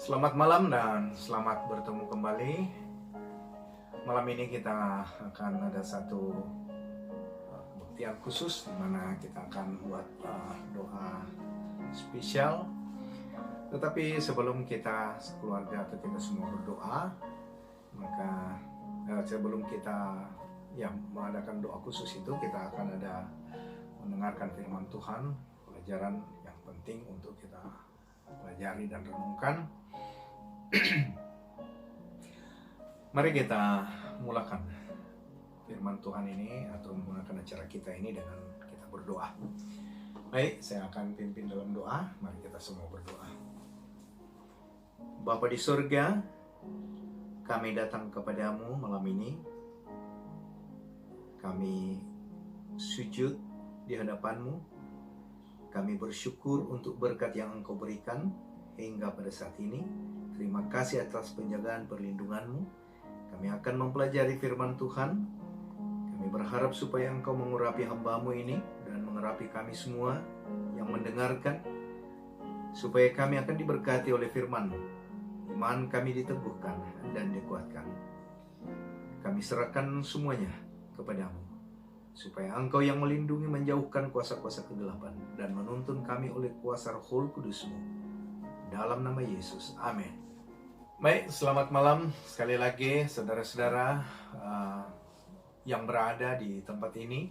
Selamat malam dan selamat bertemu kembali. Malam ini kita akan ada satu kebaktian khusus di mana kita akan buat doa spesial. Tetapi sebelum kita sekeluarga atau kita semua berdoa, maka sebelum kita mengadakan doa khusus itu, kita akan ada mendengarkan firman Tuhan, pelajaran yang penting untuk kita pelajari dan renungkan. Mari kita mulakan firman Tuhan ini atau menggunakan acara kita ini dengan kita berdoa. Baik, saya akan pimpin dalam doa. Mari kita semua berdoa. Bapa di surga, kami datang kepadamu malam ini. Kami sujud di hadapanmu. Kami bersyukur untuk berkat yang Engkau berikan hingga pada saat ini. Terima kasih atas penjagaan perlindungan-Mu. Kami akan mempelajari firman Tuhan. Kami berharap supaya Engkau mengurapi hamba-Mu ini dan mengurapi kami semua yang mendengarkan, supaya kami akan diberkati oleh firman-Mu. Iman kami diteguhkan dan dikuatkan. Kami serahkan semuanya kepadamu, supaya Engkau yang melindungi, menjauhkan kuasa-kuasa kegelapan, dan menuntun kami oleh kuasa Roh Kudus-Mu. Dalam nama Yesus, amin. Baik, selamat malam sekali lagi saudara-saudara yang berada di tempat ini,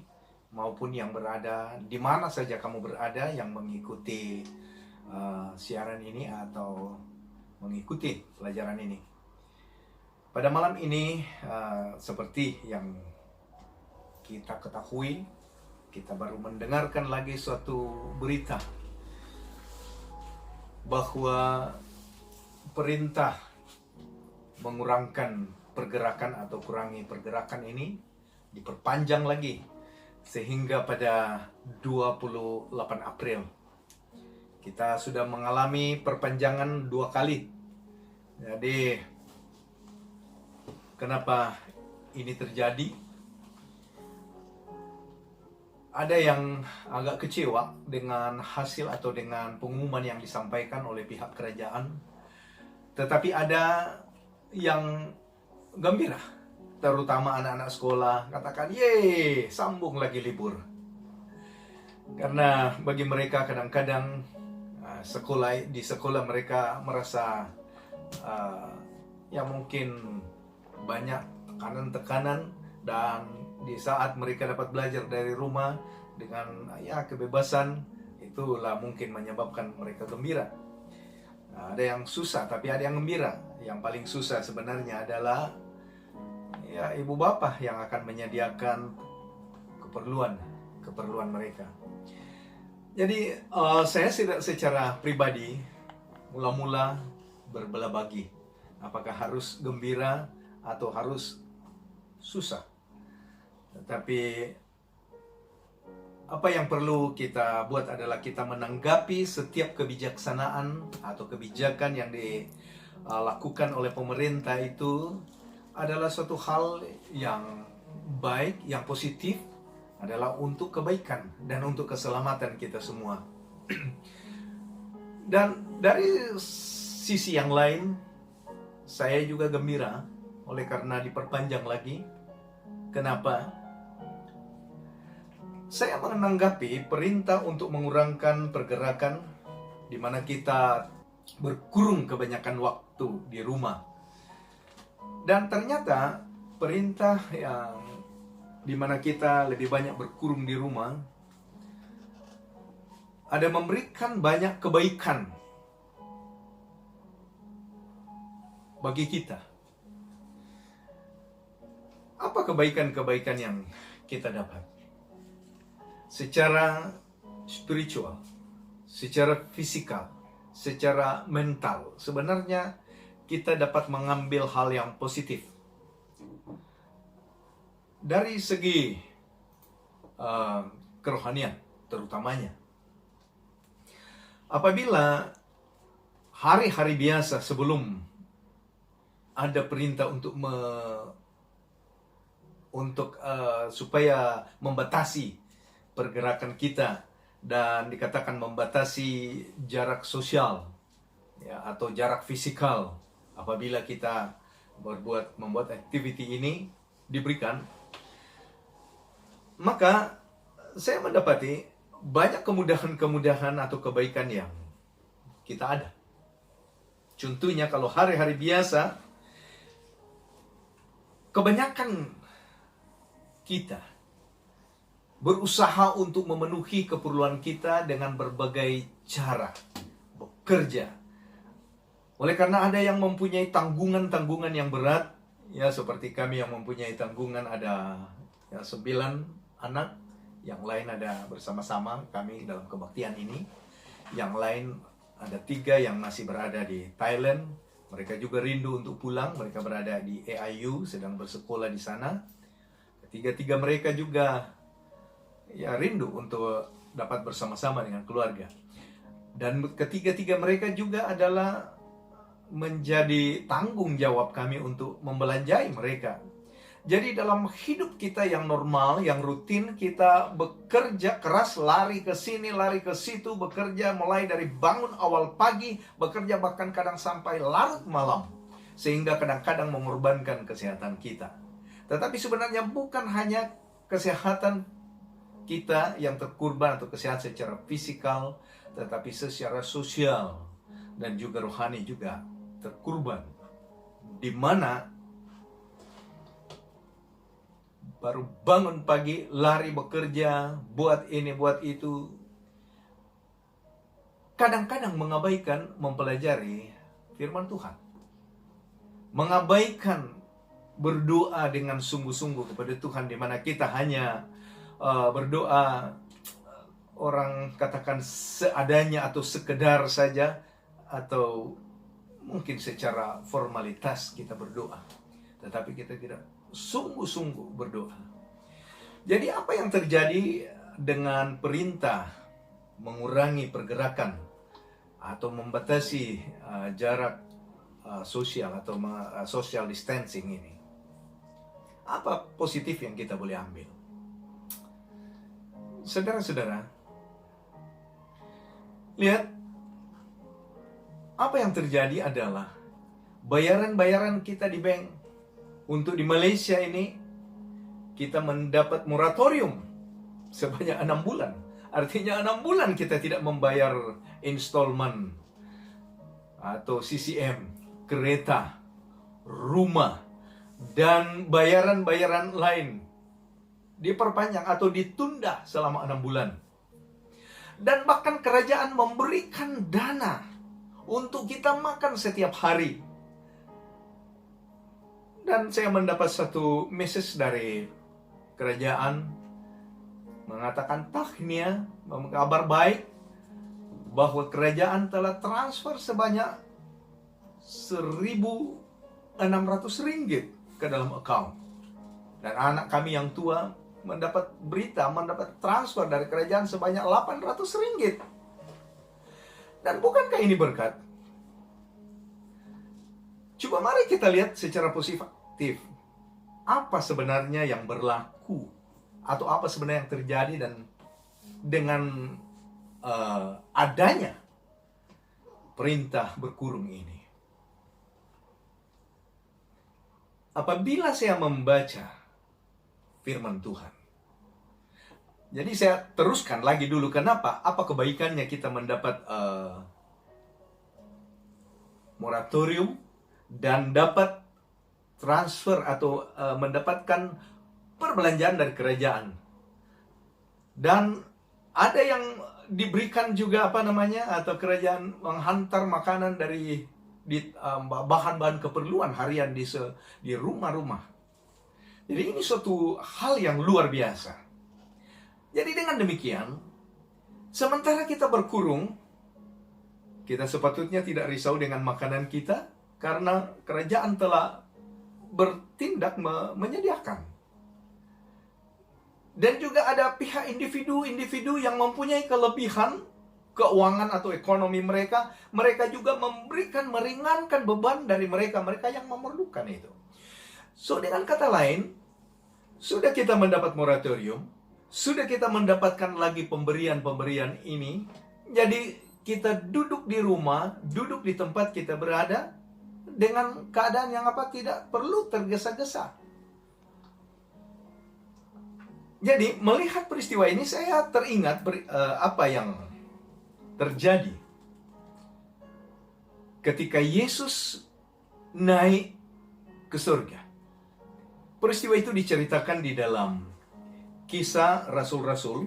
maupun yang berada di mana saja kamu berada yang mengikuti siaran ini atau mengikuti pelajaran ini. Pada malam ini, seperti yang kita ketahui, kita baru mendengarkan lagi suatu berita bahwa perintah mengurangkan pergerakan atau kurangi pergerakan ini diperpanjang lagi sehingga pada 28 April. Kita sudah mengalami perpanjangan 2 kali. Jadi kenapa ini terjadi? Ada yang agak kecewa dengan hasil atau dengan pengumuman yang disampaikan oleh pihak kerajaan. Tetapi ada yang gembira, terutama anak-anak sekolah, katakan, yeay, sambung lagi libur. Karena bagi mereka kadang-kadang di sekolah mereka merasa mungkin banyak tekanan-tekanan, dan di saat mereka dapat belajar dari rumah dengan kebebasan, itulah mungkin menyebabkan mereka gembira. Ada yang susah, tapi ada yang gembira. Yang paling susah sebenarnya adalah ibu bapa yang akan menyediakan keperluan mereka. Jadi saya secara pribadi mula-mula berbelah bagi, apakah harus gembira atau harus susah. Tetapi apa yang perlu kita buat adalah kita menanggapi setiap kebijaksanaan atau kebijakan yang dilakukan oleh pemerintah itu adalah suatu hal yang baik, yang positif, adalah untuk kebaikan dan untuk keselamatan kita semua. Dan dari sisi yang lain, saya juga gembira oleh karena diperpanjang lagi. Kenapa? Saya menanggapi perintah untuk mengurangkan pergerakan, di mana kita berkurung kebanyakan waktu di rumah. Dan ternyata perintah yang di mana kita lebih banyak berkurung di rumah ada memberikan banyak kebaikan bagi kita. Apa kebaikan-kebaikan yang kita dapat? Secara spiritual, secara fisikal, secara mental, sebenarnya kita dapat mengambil hal yang positif. Dari segi kerohanian terutamanya. Apabila hari-hari biasa sebelum ada perintah supaya membatasi pergerakan kita dan dikatakan membatasi jarak sosial, ya, atau jarak fisikal apabila kita membuat activity ini diberikan, maka saya mendapati banyak kemudahan-kemudahan atau kebaikan yang kita ada. Contohnya kalau hari-hari biasa, kebanyakan kita berusaha untuk memenuhi keperluan kita dengan berbagai cara bekerja. Oleh karena ada yang mempunyai tanggungan-tanggungan yang berat, ya seperti kami yang mempunyai tanggungan ada ya, 9 anak, yang lain ada bersama-sama kami dalam kebaktian ini, yang lain ada 3 yang masih berada di Thailand, mereka juga rindu untuk pulang, mereka berada di AIU sedang bersekolah di sana. Ketiga-tiga mereka juga ya rindu untuk dapat bersama-sama dengan keluarga. Dan ketiga-tiga mereka juga adalah menjadi tanggung jawab kami untuk membelanjai mereka. Jadi dalam hidup kita yang normal, yang rutin, kita bekerja keras, lari ke sini, lari ke situ, bekerja mulai dari bangun awal pagi, bekerja bahkan kadang sampai larut malam, sehingga kadang-kadang mengorbankan kesehatan kita. Tetapi sebenarnya bukan hanya kesehatan kita yang terkorban atau kesehatan secara fisikal, tetapi secara sosial dan juga rohani juga terkorban, di mana baru bangun pagi, lari bekerja, buat ini, buat itu. Kadang-kadang mengabaikan mempelajari firman Tuhan. Mengabaikan berdoa dengan sungguh-sungguh kepada Tuhan, di mana kita hanya berdoa, orang katakan seadanya atau sekedar saja, atau mungkin secara formalitas kita berdoa. Tetapi kita tidak sungguh-sungguh berdoa. Jadi apa yang terjadi dengan perintah mengurangi pergerakan atau membatasi jarak sosial atau social distancing ini? Apa positif yang kita boleh ambil? Saudara-saudara, lihat, apa yang terjadi adalah bayaran-bayaran kita di bank. Untuk di Malaysia ini, kita mendapat moratorium sebanyak 6 bulan. Artinya 6 bulan kita tidak membayar installment atau CCM, kereta, rumah, dan bayaran-bayaran lain. Diperpanjang atau ditunda selama 6 bulan. Dan bahkan kerajaan memberikan dana untuk kita makan setiap hari. Dan saya mendapat satu message dari kerajaan mengatakan tahniah, kabar baik bahwa kerajaan telah transfer sebanyak 1.600 ringgit ke dalam account. Dan anak kami yang tua mendapat transfer dari kerajaan sebanyak 800 ringgit. Dan bukankah ini berkat? Coba mari kita lihat secara positif. Apa sebenarnya yang berlaku? Atau apa sebenarnya yang terjadi dan dengan adanya perintah berkurung ini? Apabila saya membaca firman Tuhan, jadi saya teruskan lagi dulu, kenapa? Apa kebaikannya kita mendapat moratorium dan dapat transfer atau mendapatkan perbelanjaan dari kerajaan. Dan ada yang diberikan juga atau kerajaan menghantar makanan dari bahan-bahan keperluan harian di rumah-rumah. Jadi ini suatu hal yang luar biasa. Jadi dengan demikian, sementara kita berkurung, kita sepatutnya tidak risau dengan makanan kita, karena kerajaan telah bertindak menyediakan. Dan juga ada pihak individu-individu yang mempunyai kelebihan keuangan atau ekonomi mereka. Mereka juga meringankan beban dari mereka yang memerlukan itu. So, dengan kata lain, sudah kita mendapat moratorium, sudah kita mendapatkan lagi pemberian-pemberian ini. Jadi kita duduk di rumah, duduk di tempat kita berada, dengan keadaan yang apa? Tidak perlu tergesa-gesa. Jadi, melihat peristiwa ini, saya teringat apa yang terjadi ketika Yesus naik ke surga. Peristiwa itu diceritakan di dalam Kisah Rasul-Rasul.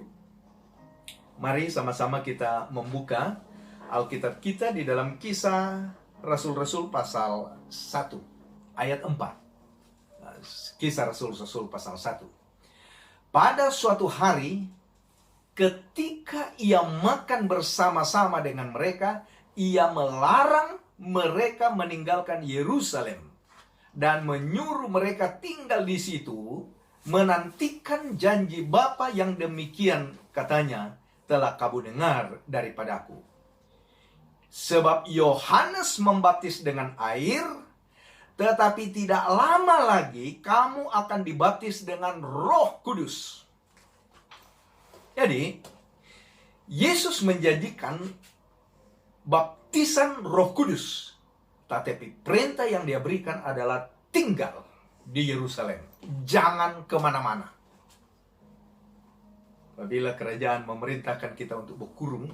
Mari sama-sama kita membuka Alkitab kita di dalam Kisah Rasul-Rasul pasal 1 ayat 4. Kisah Rasul-Rasul pasal 1. Pada suatu hari, ketika ia makan bersama-sama dengan mereka, ia melarang mereka meninggalkan Yerusalem dan menyuruh mereka tinggal di situ, menantikan janji Bapa yang demikian, katanya, telah kamu dengar daripadaku. Sebab Yohanes membaptis dengan air, tetapi tidak lama lagi kamu akan dibaptis dengan Roh Kudus. Jadi, Yesus menjanjikan baptisan Roh Kudus, tetapi perintah yang dia berikan adalah tinggal di Yerusalem. Jangan kemana-mana. Apabila kerajaan memerintahkan kita untuk berkurung,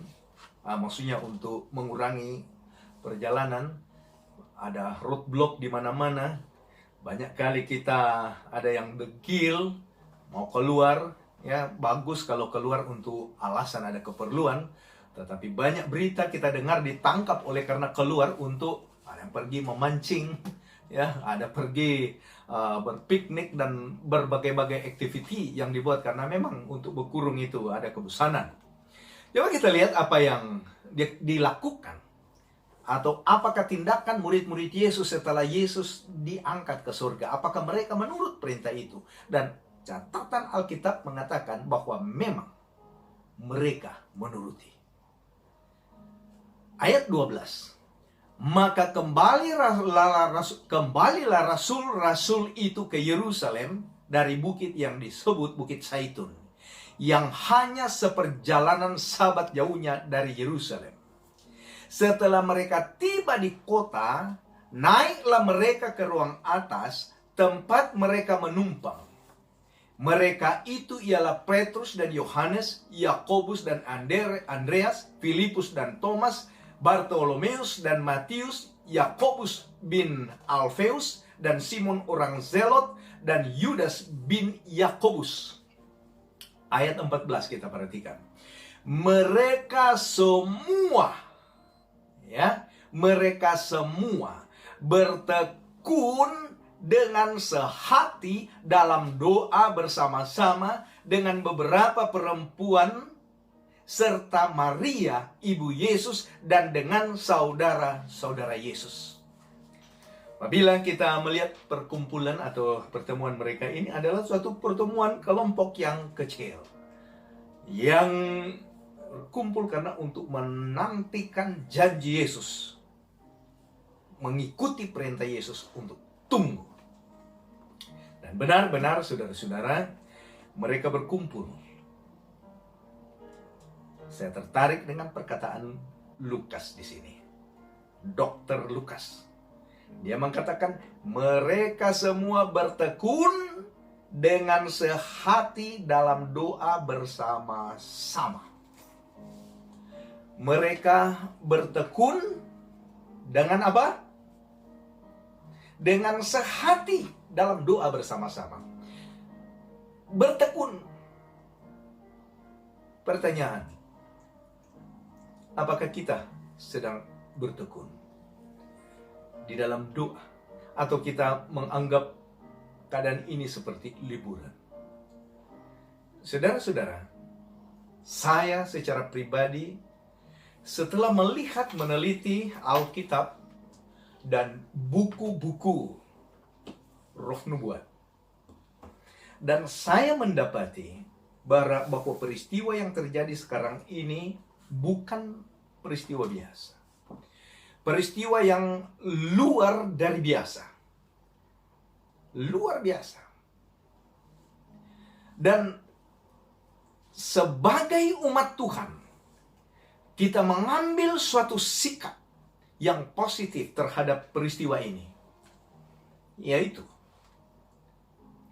maksudnya untuk mengurangi perjalanan, ada roadblock di mana-mana. Banyak kali kita ada yang degil, mau keluar, ya bagus kalau keluar untuk alasan ada keperluan. Tetapi banyak berita kita dengar ditangkap oleh karena keluar untuk ada yang pergi memancing, ya ada pergi berpiknik dan berbagai-bagai aktiviti yang dibuat karena memang untuk berkurung itu ada kebusanan. Coba kita lihat apa yang dilakukan atau apakah tindakan murid-murid Yesus setelah Yesus diangkat ke surga. Apakah mereka menurut perintah itu? Dan catatan Alkitab mengatakan bahwa memang mereka menuruti. Ayat 12. Maka kembalilah rasul-rasul itu ke Yerusalem dari bukit yang disebut Bukit Zaitun, yang hanya seperjalanan sabat jauhnya dari Yerusalem. Setelah mereka tiba di kota, naiklah mereka ke ruang atas, tempat mereka menumpang. Mereka itu ialah Petrus dan Yohanes, Yakobus dan Andreas, Filipus dan Thomas, Bartolomeus dan Matius, Yakobus bin Alfeus, dan Simon orang Zelot, dan Yudas bin Yakobus. Ayat 14 kita perhatikan. Mereka semua bertekun dengan sehati dalam doa bersama-sama dengan beberapa perempuan serta Maria, ibu Yesus, dan dengan saudara-saudara Yesus. Apabila kita melihat perkumpulan atau pertemuan mereka ini adalah suatu pertemuan kelompok yang kecil, yang kumpul karena untuk menantikan janji Yesus, mengikuti perintah Yesus untuk tunggu. Dan benar-benar saudara-saudara, mereka berkumpul. Saya tertarik dengan perkataan Lukas di sini. Dokter Lukas. Dia mengatakan mereka semua bertekun dengan sehati dalam doa bersama-sama. Mereka bertekun dengan apa? Dengan sehati dalam doa bersama-sama. Bertekun. Pertanyaan, apakah kita sedang bertekun di dalam doa? Atau kita menganggap keadaan ini seperti liburan? Saudara-saudara, saya secara pribadi setelah melihat meneliti Alkitab dan buku-buku Roh Nubuat, dan saya mendapati bahwa peristiwa yang terjadi sekarang ini bukan peristiwa biasa. Peristiwa yang luar dari biasa. Luar biasa. Dan sebagai umat Tuhan, kita mengambil suatu sikap yang positif terhadap peristiwa ini, yaitu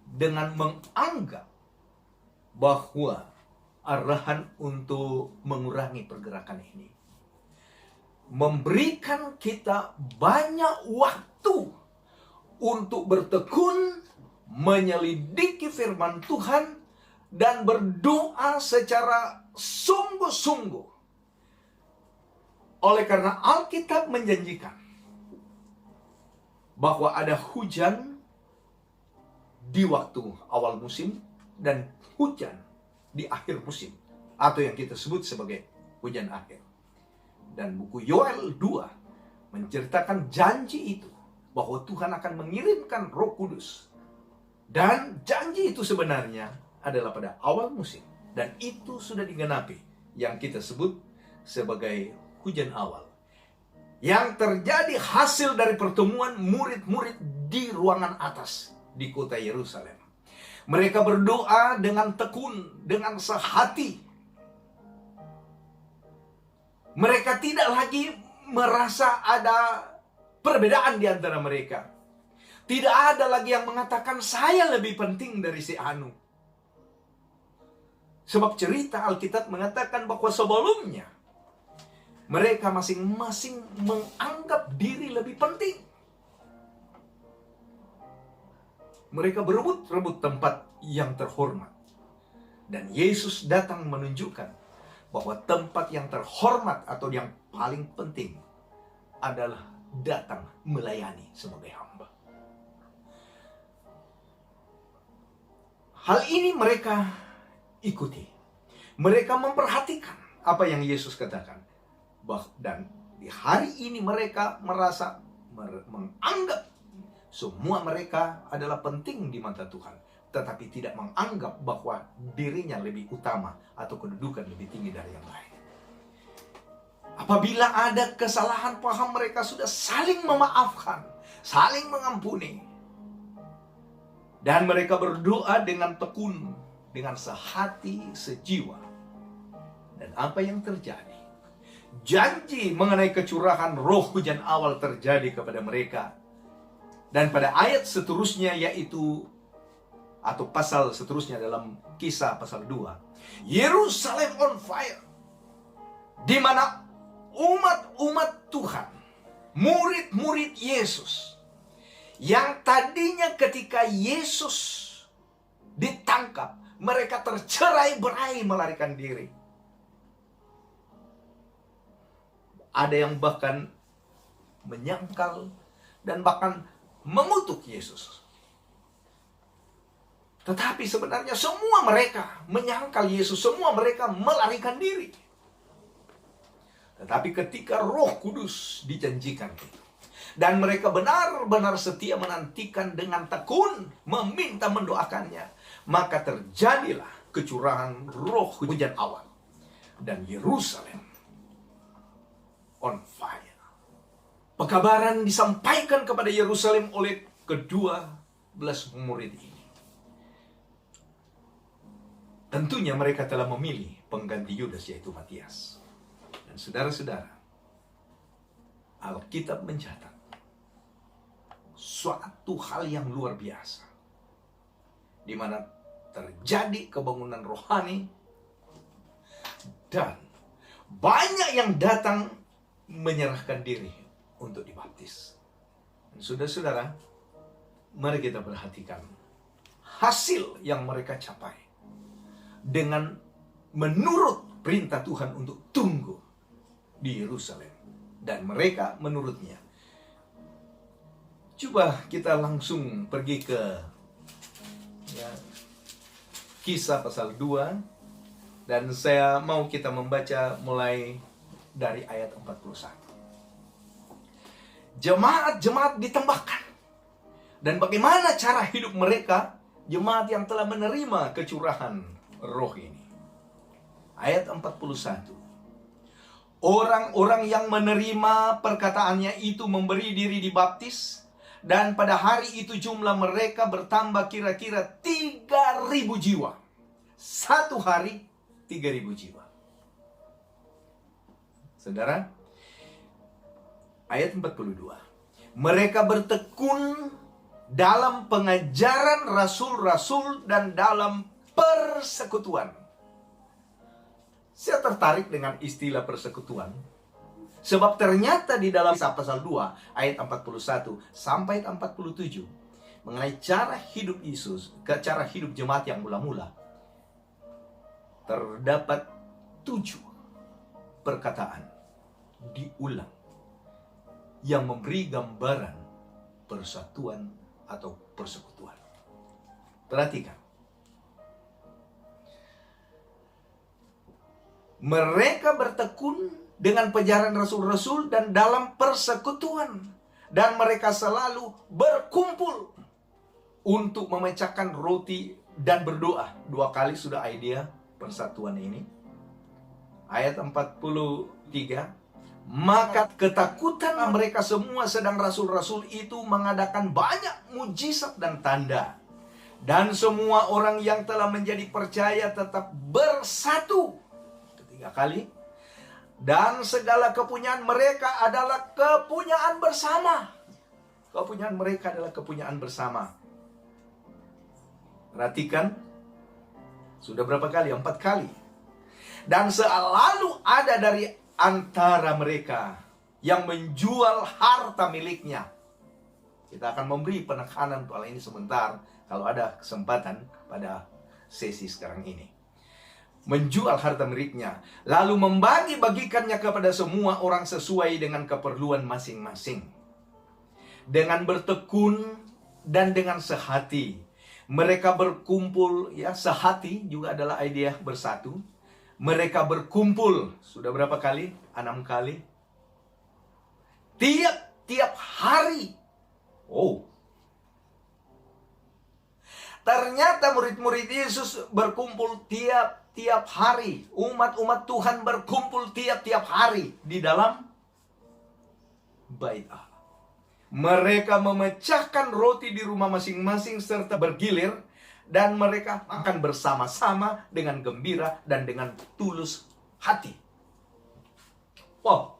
dengan menganggap bahwa arahan untuk mengurangi pergerakan ini memberikan kita banyak waktu untuk bertekun, menyelidiki firman Tuhan, dan berdoa secara sungguh-sungguh. Oleh karena Alkitab menjanjikan bahwa ada hujan di waktu awal musim dan hujan di akhir musim, atau yang kita sebut sebagai hujan akhir. Dan buku Yoel 2 menceritakan janji itu, bahwa Tuhan akan mengirimkan Roh Kudus. Dan janji itu sebenarnya adalah pada awal musim, dan itu sudah digenapi, yang kita sebut sebagai hujan awal, yang terjadi hasil dari pertemuan murid-murid di ruangan atas di kota Yerusalem. Mereka berdoa dengan tekun, dengan sehati. Mereka tidak lagi merasa ada perbedaan di antara mereka. Tidak ada lagi yang mengatakan saya lebih penting dari si Anu. Sebab cerita Alkitab mengatakan bahwa sebelumnya mereka masing-masing menganggap diri lebih penting. Mereka berebut-rebut tempat yang terhormat. Dan Yesus datang menunjukkan bahwa tempat yang terhormat atau yang paling penting adalah datang melayani sebagai hamba. Hal ini mereka ikuti. Mereka memperhatikan apa yang Yesus katakan. Dan di hari ini mereka merasa menganggap semua mereka adalah penting di mata Tuhan, tetapi tidak menganggap bahwa dirinya lebih utama atau kedudukan lebih tinggi dari yang lain. Apabila ada kesalahan paham, mereka sudah saling memaafkan, saling mengampuni. Dan mereka berdoa dengan tekun, dengan sehati, sejiwa. Dan apa yang terjadi? Janji mengenai kecurahan roh hujan awal terjadi kepada mereka. Dan pada ayat seterusnya, yaitu atau pasal seterusnya dalam Kisah pasal 2, Yerusalem on fire, di mana umat-umat Tuhan, murid-murid Yesus, yang tadinya ketika Yesus ditangkap, mereka tercerai-berai melarikan diri. Ada yang bahkan menyangkal dan bahkan mengutuk Yesus. Tetapi sebenarnya semua mereka menyangkal Yesus, semua mereka melarikan diri. Tetapi ketika Roh Kudus dijanjikan itu, dan mereka benar-benar setia menantikan dengan tekun, meminta, mendoakannya, maka terjadilah kecurahan roh hujan awal. Dan Yerusalem on fire. Pekabaran disampaikan kepada Yerusalem oleh ke-12 murid ini. Tentunya mereka telah memilih pengganti Yudas, yaitu Matias. Dan saudara-saudara, Alkitab mencatat suatu hal yang luar biasa, di mana terjadi kebangunan rohani dan banyak yang datang menyerahkan diri untuk dibaptis. Saudara-saudara, mari kita perhatikan hasil yang mereka capai dengan menurut perintah Tuhan untuk tunggu di Yerusalem, dan mereka menurutnya. Coba kita langsung pergi ke Kisah pasal 2, dan saya mau kita membaca mulai dari ayat 41. Jemaat-jemaat ditambahkan. Dan bagaimana cara hidup mereka, jemaat yang telah menerima kecurahan roh ini. Ayat 41. Orang-orang yang menerima perkataannya itu memberi diri dibaptis, dan pada hari itu jumlah mereka bertambah kira-kira 3.000 jiwa. Satu hari 3.000 jiwa. Saudara, ayat 42. Mereka bertekun dalam pengajaran rasul-rasul dan dalam persekutuan. Saya tertarik dengan istilah persekutuan. Sebab ternyata di dalam pasal 2 ayat 41 sampai 47 mengenai cara hidup Yesus, cara hidup jemaat yang mula-mula, terdapat 7 perkataan diulang yang memberi gambaran persatuan atau persekutuan. Perhatikan. Mereka bertekun dengan pengajaran rasul-rasul dan dalam persekutuan. Dan mereka selalu berkumpul untuk memecahkan roti dan berdoa. 2 kali sudah idea persatuan ini. Ayat 43. Maka ketakutan mereka semua sedang rasul-rasul itu mengadakan banyak mujizat dan tanda. Dan semua orang yang telah menjadi percaya tetap bersatu. 3 kali. Dan segala kepunyaan mereka adalah kepunyaan bersama. Kepunyaan mereka adalah kepunyaan bersama. Perhatikan. Sudah berapa kali? 4 kali. Dan selalu ada dari antara mereka yang menjual harta miliknya. Kita akan memberi penekanan soal ini sebentar kalau ada kesempatan pada sesi sekarang ini. Menjual harta miliknya, lalu membagi-bagikannya kepada semua orang sesuai dengan keperluan masing-masing. Dengan bertekun dan dengan sehati. Mereka berkumpul, ya, sehati juga adalah idea bersatu. Mereka berkumpul, sudah berapa kali? 6 kali. Tiap hari. Oh. Ternyata murid-murid Yesus berkumpul tiap hari. Umat-umat Tuhan berkumpul tiap hari di dalam bait Allah. Mereka memecahkan roti di rumah masing-masing serta bergilir. Dan mereka akan bersama-sama dengan gembira dan dengan tulus hati. Wow,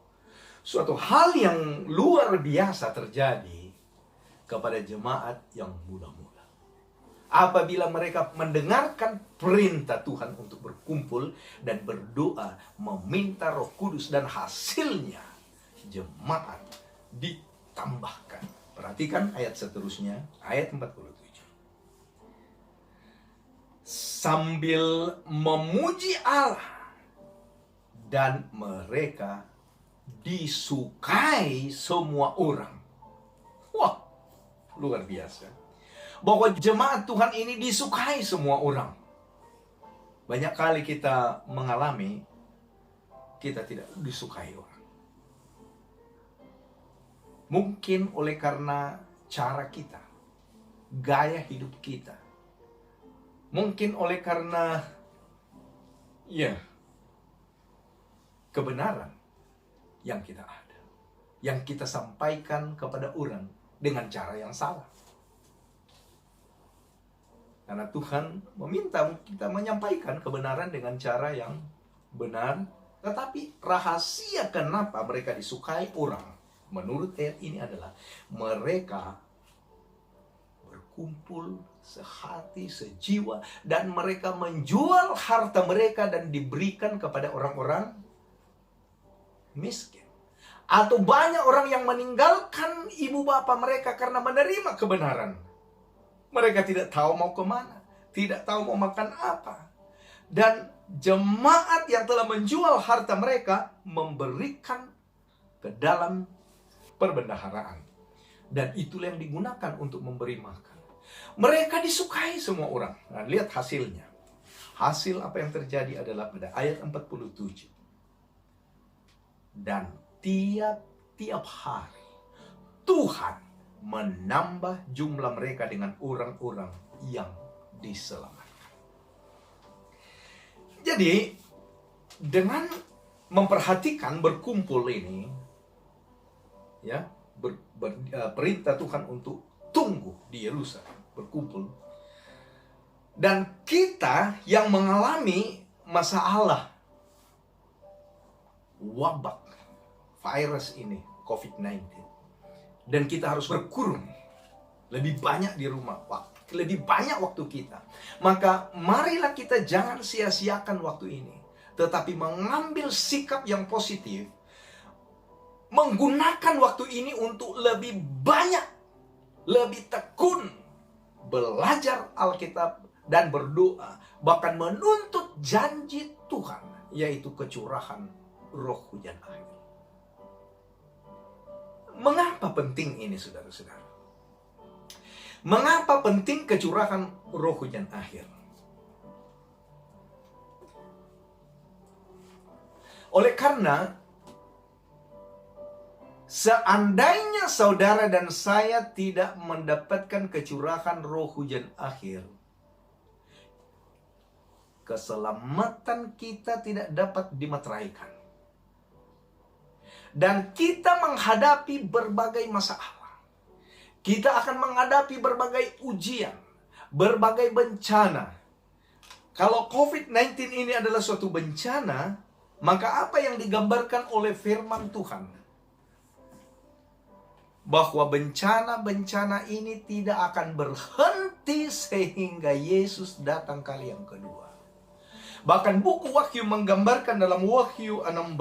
suatu hal yang luar biasa terjadi kepada jemaat yang muda-muda. Apabila mereka mendengarkan perintah Tuhan untuk berkumpul dan berdoa, meminta Roh Kudus, dan hasilnya jemaat ditambahkan. Perhatikan ayat seterusnya, ayat 47. Sambil memuji Allah, dan mereka disukai semua orang. Wah, luar biasa. Bahwa jemaat Tuhan ini disukai semua orang. Banyak kali kita mengalami kita tidak disukai orang. Mungkin oleh karena cara kita, gaya hidup kita. Mungkin oleh karena kebenaran yang kita ada, yang kita sampaikan kepada orang dengan cara yang salah. Karena Tuhan meminta kita menyampaikan kebenaran dengan cara yang benar. Tetapi rahasia kenapa mereka disukai orang, menurut ayat ini adalah mereka berkumpul sehati, sejiwa, dan mereka menjual harta mereka dan diberikan kepada orang-orang miskin. Atau banyak orang yang meninggalkan ibu bapa mereka karena menerima kebenaran. Mereka tidak tahu mau kemana, tidak tahu mau makan apa. Dan jemaat yang telah menjual harta mereka memberikan ke dalam perbendaharaan. Dan itulah yang digunakan untuk memberi makan. Mereka disukai semua orang. Nah, lihat hasilnya. Hasil apa yang terjadi adalah pada ayat 47. Dan tiap hari Tuhan menambah jumlah mereka dengan orang-orang yang diselamatkan. Jadi, dengan memperhatikan berkumpul ini, ya, perintah Tuhan untuk tunggu di Yerusalem, berkumpul. Dan kita yang mengalami masalah, wabak, virus ini, COVID-19. Dan kita harus berkurun lebih banyak di rumah, lebih banyak waktu kita. Maka marilah kita jangan sia-siakan waktu ini, tetapi mengambil sikap yang positif, menggunakan waktu ini untuk lebih banyak, lebih tekun belajar Alkitab dan berdoa, bahkan menuntut janji Tuhan, yaitu kecurahan roh hujan akhir. Mengapa penting ini, saudara-saudara? Mengapa penting kecurahan roh hujan akhir? Oleh karena seandainya saudara dan saya tidak mendapatkan kecurahan roh hujan akhir, keselamatan kita tidak dapat dimeteraikan. Dan kita menghadapi berbagai masalah. Kita akan menghadapi berbagai ujian, berbagai bencana. Kalau COVID-19 ini adalah suatu bencana, maka apa yang digambarkan oleh firman Tuhan? Bahwa bencana-bencana ini tidak akan berhenti sehingga Yesus datang kali yang kedua. Bahkan buku Wahyu menggambarkan dalam Wahyu 16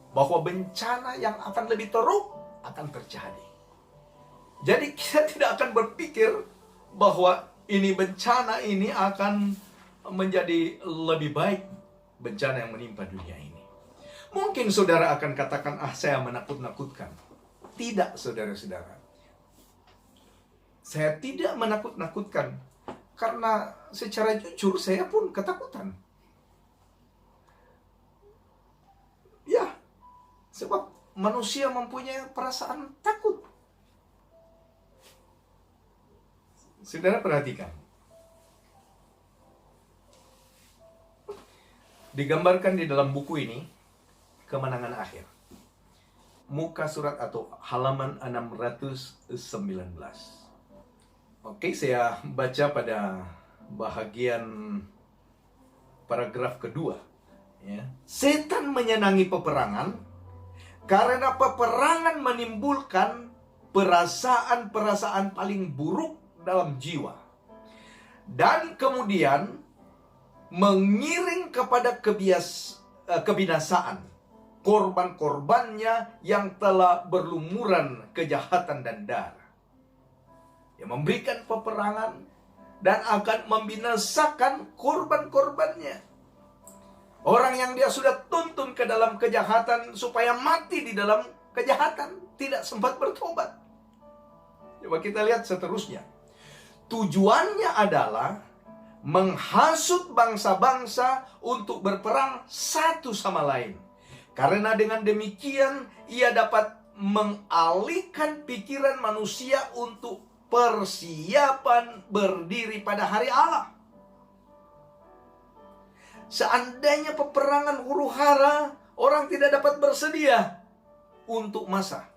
bahwa bencana yang akan lebih teruk akan terjadi. Jadi kita tidak akan berpikir bahwa ini bencana ini akan menjadi lebih baik bencana yang menimpa dunia ini. Mungkin saudara akan katakan, saya menakut-nakutkan. Tidak, saudara-saudara. Saya tidak menakut-nakutkan. Karena secara jujur saya pun ketakutan. Ya, sebab manusia mempunyai perasaan takut. Saudara perhatikan. Digambarkan di dalam buku ini, Kemenangan Akhir. Muka surat atau halaman 619. Oke, saya baca pada bahagian paragraf kedua. Ya. Setan menyenangi peperangan karena peperangan menimbulkan perasaan-perasaan paling buruk dalam jiwa. Dan kemudian mengiring kepada kebinasaan. Korban-korbannya yang telah berlumuran kejahatan dan darah. Yang memberikan peperangan dan akan membinasakan korban-korbannya. Orang yang dia sudah tuntun ke dalam kejahatan supaya mati di dalam kejahatan, tidak sempat bertobat. Coba kita lihat seterusnya. Tujuannya adalah menghasut bangsa-bangsa untuk berperang satu sama lain. Karena dengan demikian ia dapat mengalihkan pikiran manusia untuk persiapan berdiri pada hari Allah. Seandainya peperangan huru-hara, orang tidak dapat bersedia untuk masa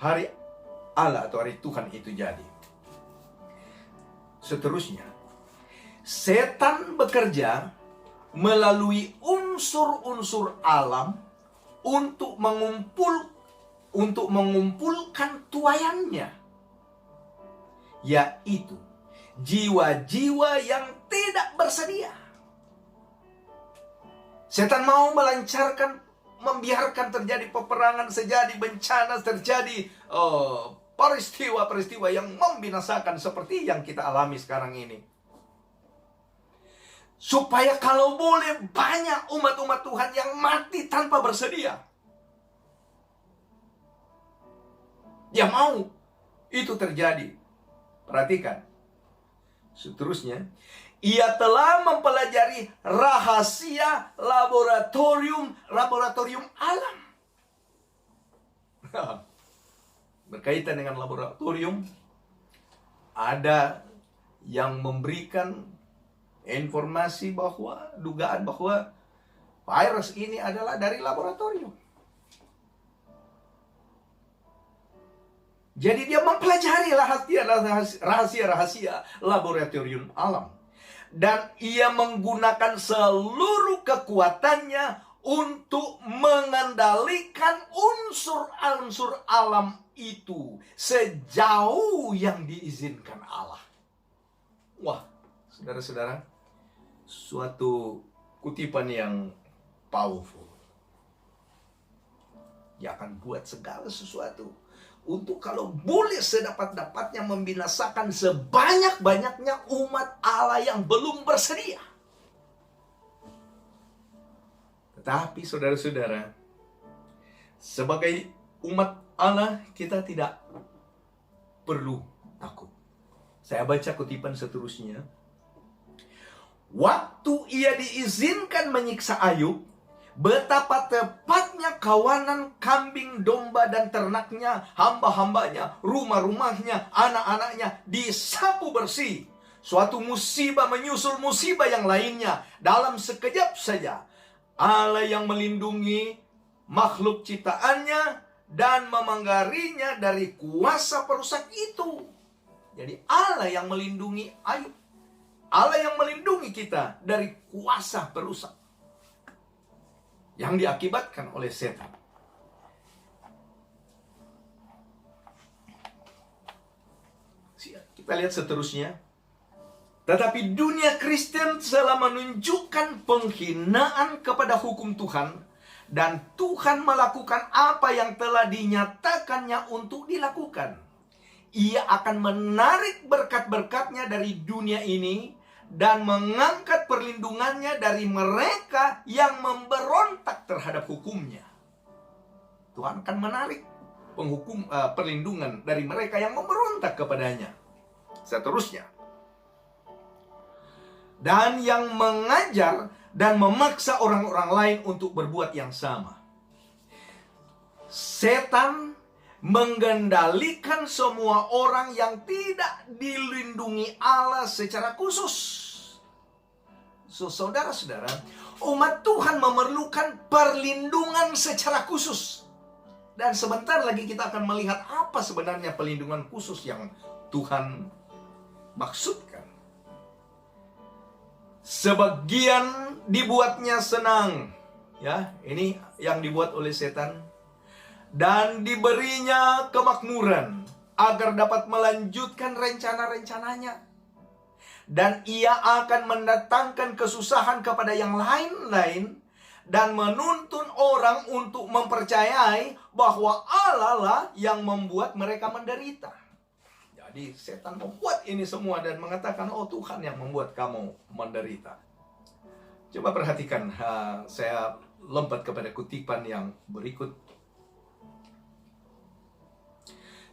hari Allah atau hari Tuhan itu jadi. Seterusnya, setan bekerja melalui unsur-unsur alam untuk mengumpulkan tuayannya, yaitu jiwa-jiwa yang tidak bersedia. Setan mau membiarkan terjadi peperangan, terjadi bencana, terjadi peristiwa-peristiwa yang membinasakan seperti yang kita alami sekarang ini. Supaya kalau boleh banyak umat-umat Tuhan yang mati tanpa bersedia. Dia mau itu terjadi. Perhatikan. Seterusnya, ia telah mempelajari rahasia laboratorium alam. Berkaitan dengan laboratorium, ada yang memberikan informasi bahwa, dugaan bahwa virus ini adalah dari laboratorium. Jadi dia mempelajari rahasia-rahasia laboratorium alam. Dan ia menggunakan seluruh kekuatannya untuk mengendalikan unsur-unsur alam itu sejauh yang diizinkan Allah. Wah, saudara-saudara, suatu kutipan yang powerful. Dia akan buat segala sesuatu untuk kalau boleh sedapat-dapatnya membinasakan sebanyak-banyaknya umat Allah yang belum bersedia. Tetapi saudara-saudara, sebagai umat Allah kita tidak perlu takut. Saya baca kutipan seterusnya. Waktu ia diizinkan menyiksa Ayub, betapa tepatnya kawanan kambing, domba, dan ternaknya, hamba-hambanya, rumah-rumahnya, anak-anaknya disapu bersih. Suatu musibah menyusul musibah yang lainnya dalam sekejap saja. Allah yang melindungi makhluk ciptaannya dan memanggarinya dari kuasa perusak itu. Jadi Allah yang melindungi Ayub. Allah yang melindungi kita dari kuasa perusak yang diakibatkan oleh setan. Kita lihat seterusnya. Tetapi dunia Kristen telah menunjukkan penghinaan kepada hukum Tuhan, dan Tuhan melakukan apa yang telah dinyatakannya untuk dilakukan. Ia akan menarik berkat-berkatnya dari dunia ini dan mengangkat perlindungannya dari mereka yang memberontak terhadap hukumnya. Tuhan akan menarik perlindungan dari mereka yang memberontak kepadanya. Seterusnya. Dan yang mengajar dan memaksa orang-orang lain untuk berbuat yang sama. Setan mengendalikan semua orang yang tidak dilindungi Allah secara khusus. So, saudara-saudara, umat Tuhan memerlukan perlindungan secara khusus. Dan sebentar lagi kita akan melihat apa sebenarnya perlindungan khusus yang Tuhan maksudkan. Sebagian dibuatnya senang, ya, ini yang dibuat oleh setan, dan diberinya kemakmuran agar dapat melanjutkan rencana-rencananya, dan ia akan mendatangkan kesusahan kepada yang lain-lain dan menuntun orang untuk mempercayai bahwa Allah lah yang membuat mereka menderita. Jadi setan membuat ini semua dan mengatakan, oh Tuhan yang membuat kamu menderita. Coba perhatikan, saya lompat kepada kutipan yang berikut.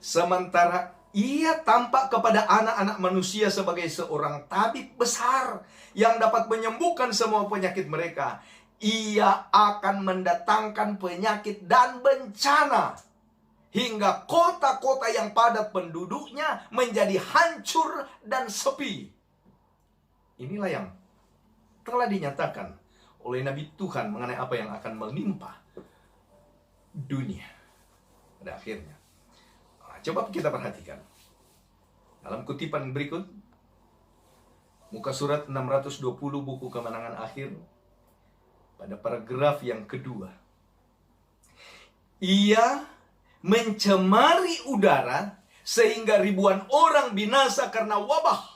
Sementara ia tampak kepada anak-anak manusia sebagai seorang tabib besar yang dapat menyembuhkan semua penyakit mereka, ia akan mendatangkan penyakit dan bencana hingga kota-kota yang padat penduduknya menjadi hancur dan sepi. Inilah yang telah dinyatakan oleh Nabi Tuhan mengenai apa yang akan menimpa dunia pada akhirnya. Nah, coba kita perhatikan. Dalam kutipan berikut, muka surat 620 buku Kemenangan Akhir, pada paragraf yang kedua. Ia mencemari udara sehingga ribuan orang binasa karena wabah.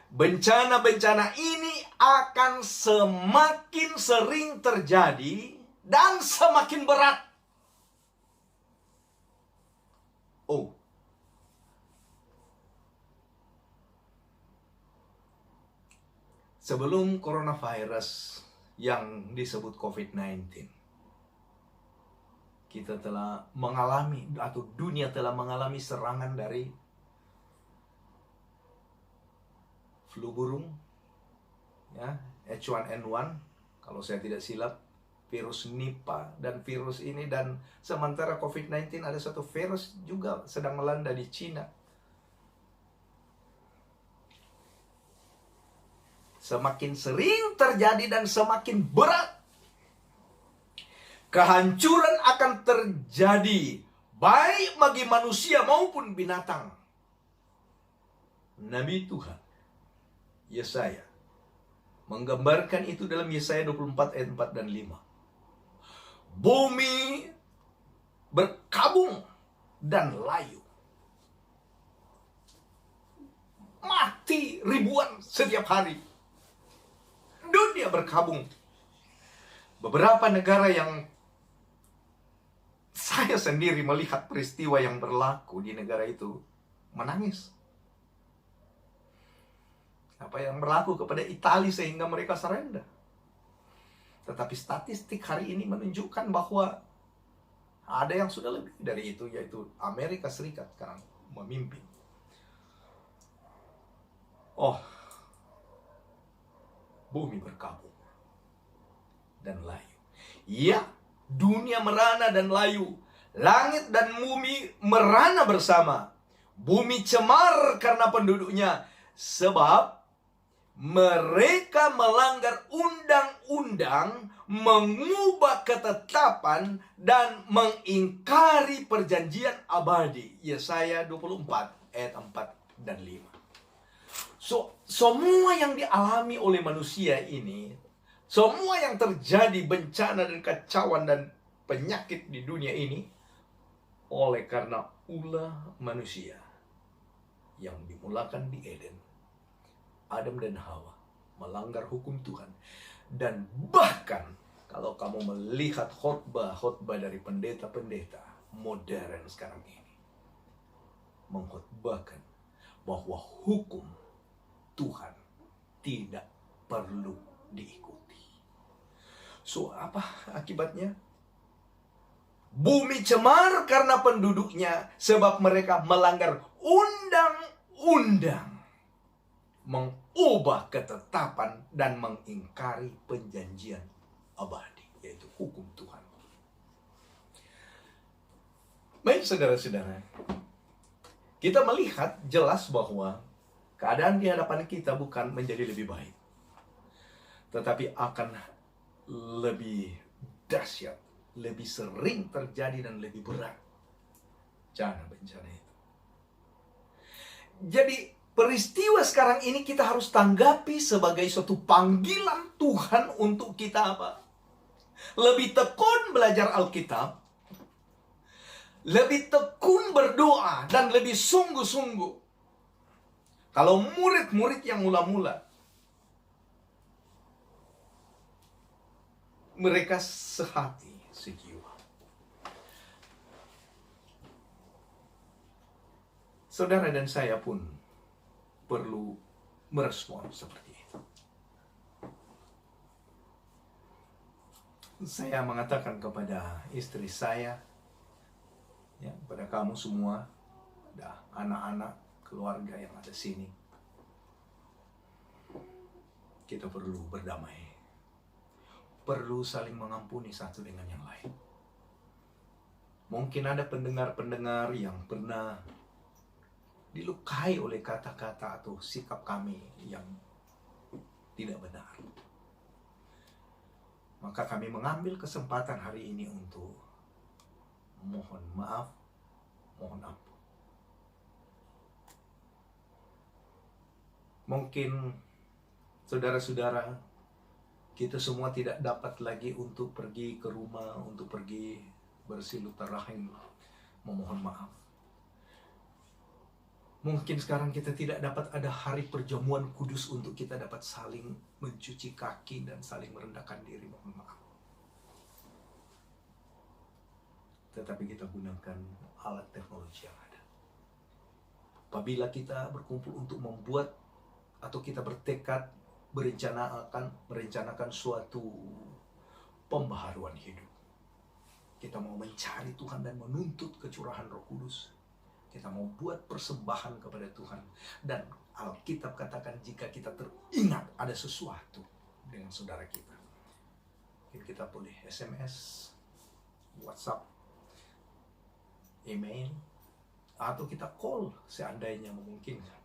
Bencana-bencana ini akan semakin sering terjadi dan semakin berat. Oh, sebelum coronavirus yang disebut COVID-19, kita telah mengalami, atau dunia telah mengalami serangan dari flu burung, ya, H1N1, kalau saya tidak silap, virus Nipah dan virus ini, dan sementara COVID-19 ada satu virus juga sedang melanda di Cina. Semakin sering terjadi dan semakin berat. Kehancuran akan terjadi baik bagi manusia maupun binatang. Nabi Tuhan Yesaya menggambarkan itu dalam Yesaya 24 ayat 4 dan 5. Bumi berkabung dan layu. Mati ribuan setiap hari. Dunia berkabung. Beberapa negara yang saya sendiri melihat peristiwa yang berlaku di negara itu menangis. Apa yang berlaku kepada Italia sehingga mereka surrender. Tetapi statistik hari ini menunjukkan bahwa ada yang sudah lebih dari itu, yaitu Amerika Serikat sekarang memimpin. Oh, bumi berkabung dan layu. Ya, dunia merana dan layu. Langit dan bumi merana bersama. Bumi cemar karena penduduknya, sebab mereka melanggar undang-undang, mengubah ketetapan, dan mengingkari perjanjian abadi. Yesaya 24 ayat 4 dan 5. Semua yang dialami oleh manusia ini, semua yang terjadi bencana dan kacauan dan penyakit di dunia ini, oleh karena ulah manusia yang dimulakan di Eden. Adam dan Hawa melanggar hukum Tuhan. Dan bahkan kalau kamu melihat khotbah dari pendeta-pendeta modern sekarang ini, mengkhotbahkan bahwa hukum Tuhan tidak perlu diikuti. So, apa akibatnya? Bumi cemar karena penduduknya, sebab mereka melanggar undang-undang, mengubah ketetapan, dan mengingkari perjanjian abadi, yaitu hukum Tuhan. Baik saudara-saudara, kita melihat jelas bahwa keadaan di hadapan kita bukan menjadi lebih baik, tetapi akan lebih dahsyat, lebih sering terjadi dan lebih berat bencana itu. Jadi peristiwa sekarang ini kita harus tanggapi sebagai suatu panggilan Tuhan untuk kita apa? Lebih tekun belajar Alkitab, lebih tekun berdoa, dan lebih sungguh-sungguh. Kalau murid-murid yang mula-mula, mereka sehati, sejiwa. Saudara dan saya pun perlu merespon seperti itu. Saya mengatakan kepada istri saya, ya, kepada kamu semua, ada anak-anak, keluarga yang ada sini, kita perlu berdamai. Perlu saling mengampuni satu dengan yang lain. Mungkin ada pendengar-pendengar yang pernah dilukai oleh kata-kata atau sikap kami yang tidak benar. Maka kami mengambil kesempatan hari ini untuk mohon maaf, mohon ampun. Mungkin saudara-saudara, kita semua tidak dapat lagi untuk pergi ke rumah, untuk pergi bersilaturahim, memohon maaf. Mungkin sekarang kita tidak dapat ada hari perjamuan kudus untuk kita dapat saling mencuci kaki dan saling merendahkan diri, mohon maaf. Tetapi kita gunakan alat teknologi yang ada. Apabila kita berkumpul untuk membuat atau kita bertekad merencanakan suatu pembaharuan hidup. Kita mau mencari Tuhan dan menuntut kecurahan Roh Kudus. Kita mau buat persembahan kepada Tuhan. Dan Alkitab katakan jika kita teringat ada sesuatu dengan saudara kita, mungkin kita boleh SMS, WhatsApp, email, atau kita call seandainya memungkinkan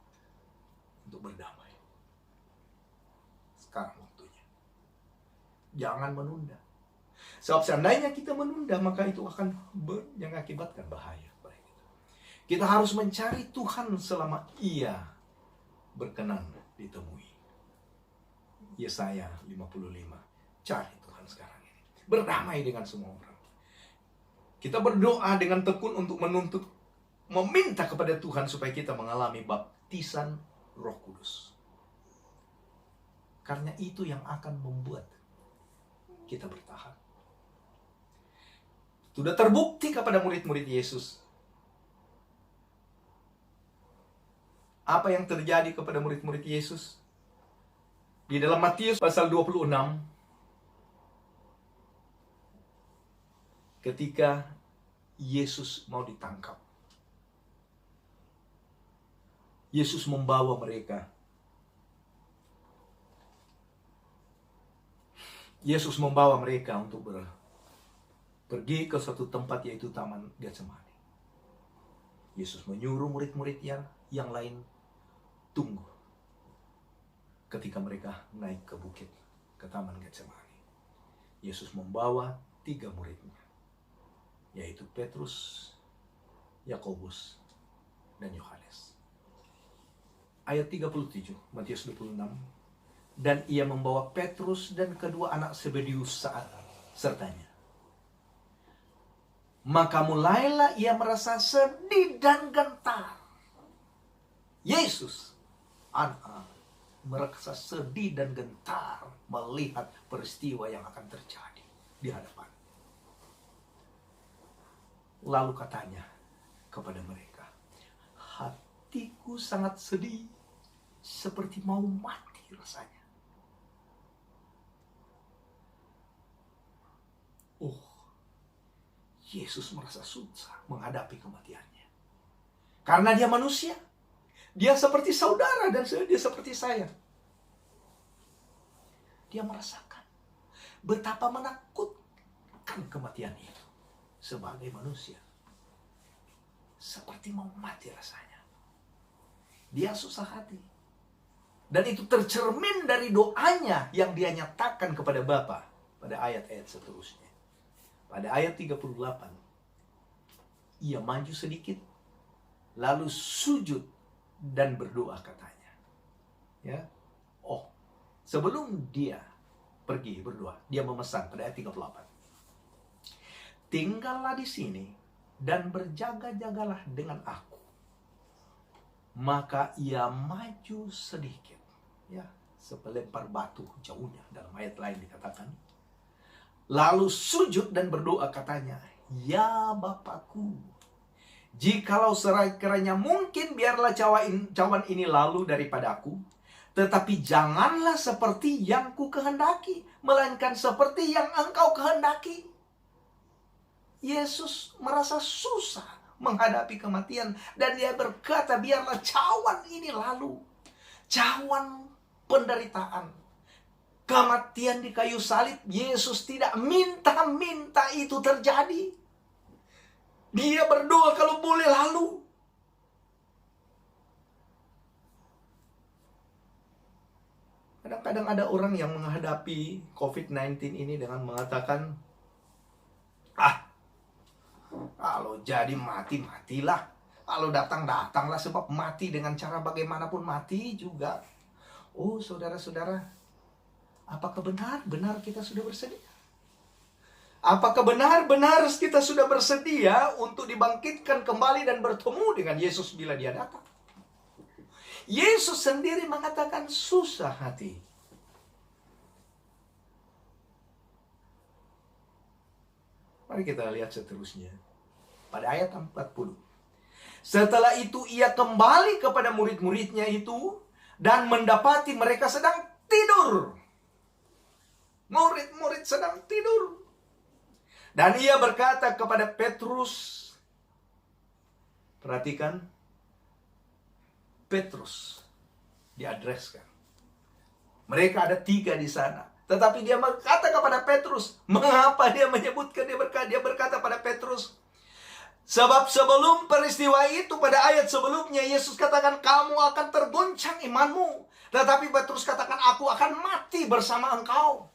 untuk berdamai. Sekarang waktunya. Jangan menunda. Sebab seandainya kita menunda, maka itu akan mengakibatkan bahaya bagi kita. Kita harus mencari Tuhan selama Ia berkenan ditemui. Yesaya 55. Cari Tuhan sekarang ini. Berdamai dengan semua orang. Kita berdoa dengan tekun untuk meminta kepada Tuhan supaya kita mengalami baptisan Roh Kudus. Karena itu yang akan membuat kita bertahan. Sudah terbukti kepada murid-murid Yesus. Apa yang terjadi kepada murid-murid Yesus? Di dalam Matius pasal 26, ketika Yesus mau ditangkap, Yesus membawa mereka. Yesus membawa mereka untuk pergi ke suatu tempat, yaitu Taman Getsemani. Yesus menyuruh murid-murid yang lain tunggu ketika mereka naik ke bukit, ke Taman Getsemani. Yesus membawa 3 muridnya, yaitu Petrus, Yakobus, dan Yohanes. Ayat 37, Matius 26. Dan ia membawa Petrus dan kedua anak Zebedeus sertanya. Maka mulailah ia merasa sedih dan gentar. Yesus, merasa sedih dan gentar melihat peristiwa yang akan terjadi di hadapan. Lalu katanya kepada mereka, hatiku sangat sedih, seperti mau mati rasanya. Yesus merasa susah menghadapi kematiannya. Karena dia manusia. Dia seperti saudara dan dia seperti saya. Dia merasakan betapa menakutkan kematian itu sebagai manusia. Seperti mau mati rasanya. Dia susah hati. Dan itu tercermin dari doanya yang dia nyatakan kepada Bapa pada ayat-ayat seterusnya. Pada ayat 38, ia maju sedikit, lalu sujud dan berdoa katanya. Ya, sebelum dia pergi berdoa, dia memesan pada ayat 38. Tinggallah di sini dan berjaga-jagalah dengan aku. Maka ia maju sedikit, ya, sepelempar batu jauhnya, dalam ayat lain dikatakan. Lalu sujud dan berdoa katanya, ya Bapakku, jikalau sekiranya mungkin biarlah cawan ini lalu daripadaku, tetapi janganlah seperti yang ku kehendaki, melainkan seperti yang Engkau kehendaki. Yesus merasa susah menghadapi kematian dan dia berkata, biarlah cawan ini lalu. Cawan penderitaan, kematian di kayu salib. Yesus tidak minta itu terjadi. Dia berdoa kalau boleh lalu. Kadang-kadang ada orang yang menghadapi COVID-19 ini dengan mengatakan, kalau jadi mati-matilah. Kalau datang-datanglah, sebab mati dengan cara bagaimanapun mati juga. Oh saudara-saudara, apakah benar kita sudah bersedia? Apakah benar kita sudah bersedia untuk dibangkitkan kembali dan bertemu dengan Yesus bila dia datang? Yesus sendiri mengatakan susah hati. Mari kita lihat seterusnya. Pada ayat 40. Setelah itu ia kembali kepada murid-muridnya itu dan mendapati mereka sedang tidur. Murid-murid sedang tidur. Dan ia berkata kepada Petrus, perhatikan, Petrus diadreskan. Mereka ada 3 di sana. Tetapi dia berkata kepada Petrus, mengapa dia menyebutkan, dia berkata pada Petrus, sebab sebelum peristiwa itu pada ayat sebelumnya Yesus katakan kamu akan tergoncang imanmu. Tetapi Petrus katakan aku akan mati bersama engkau.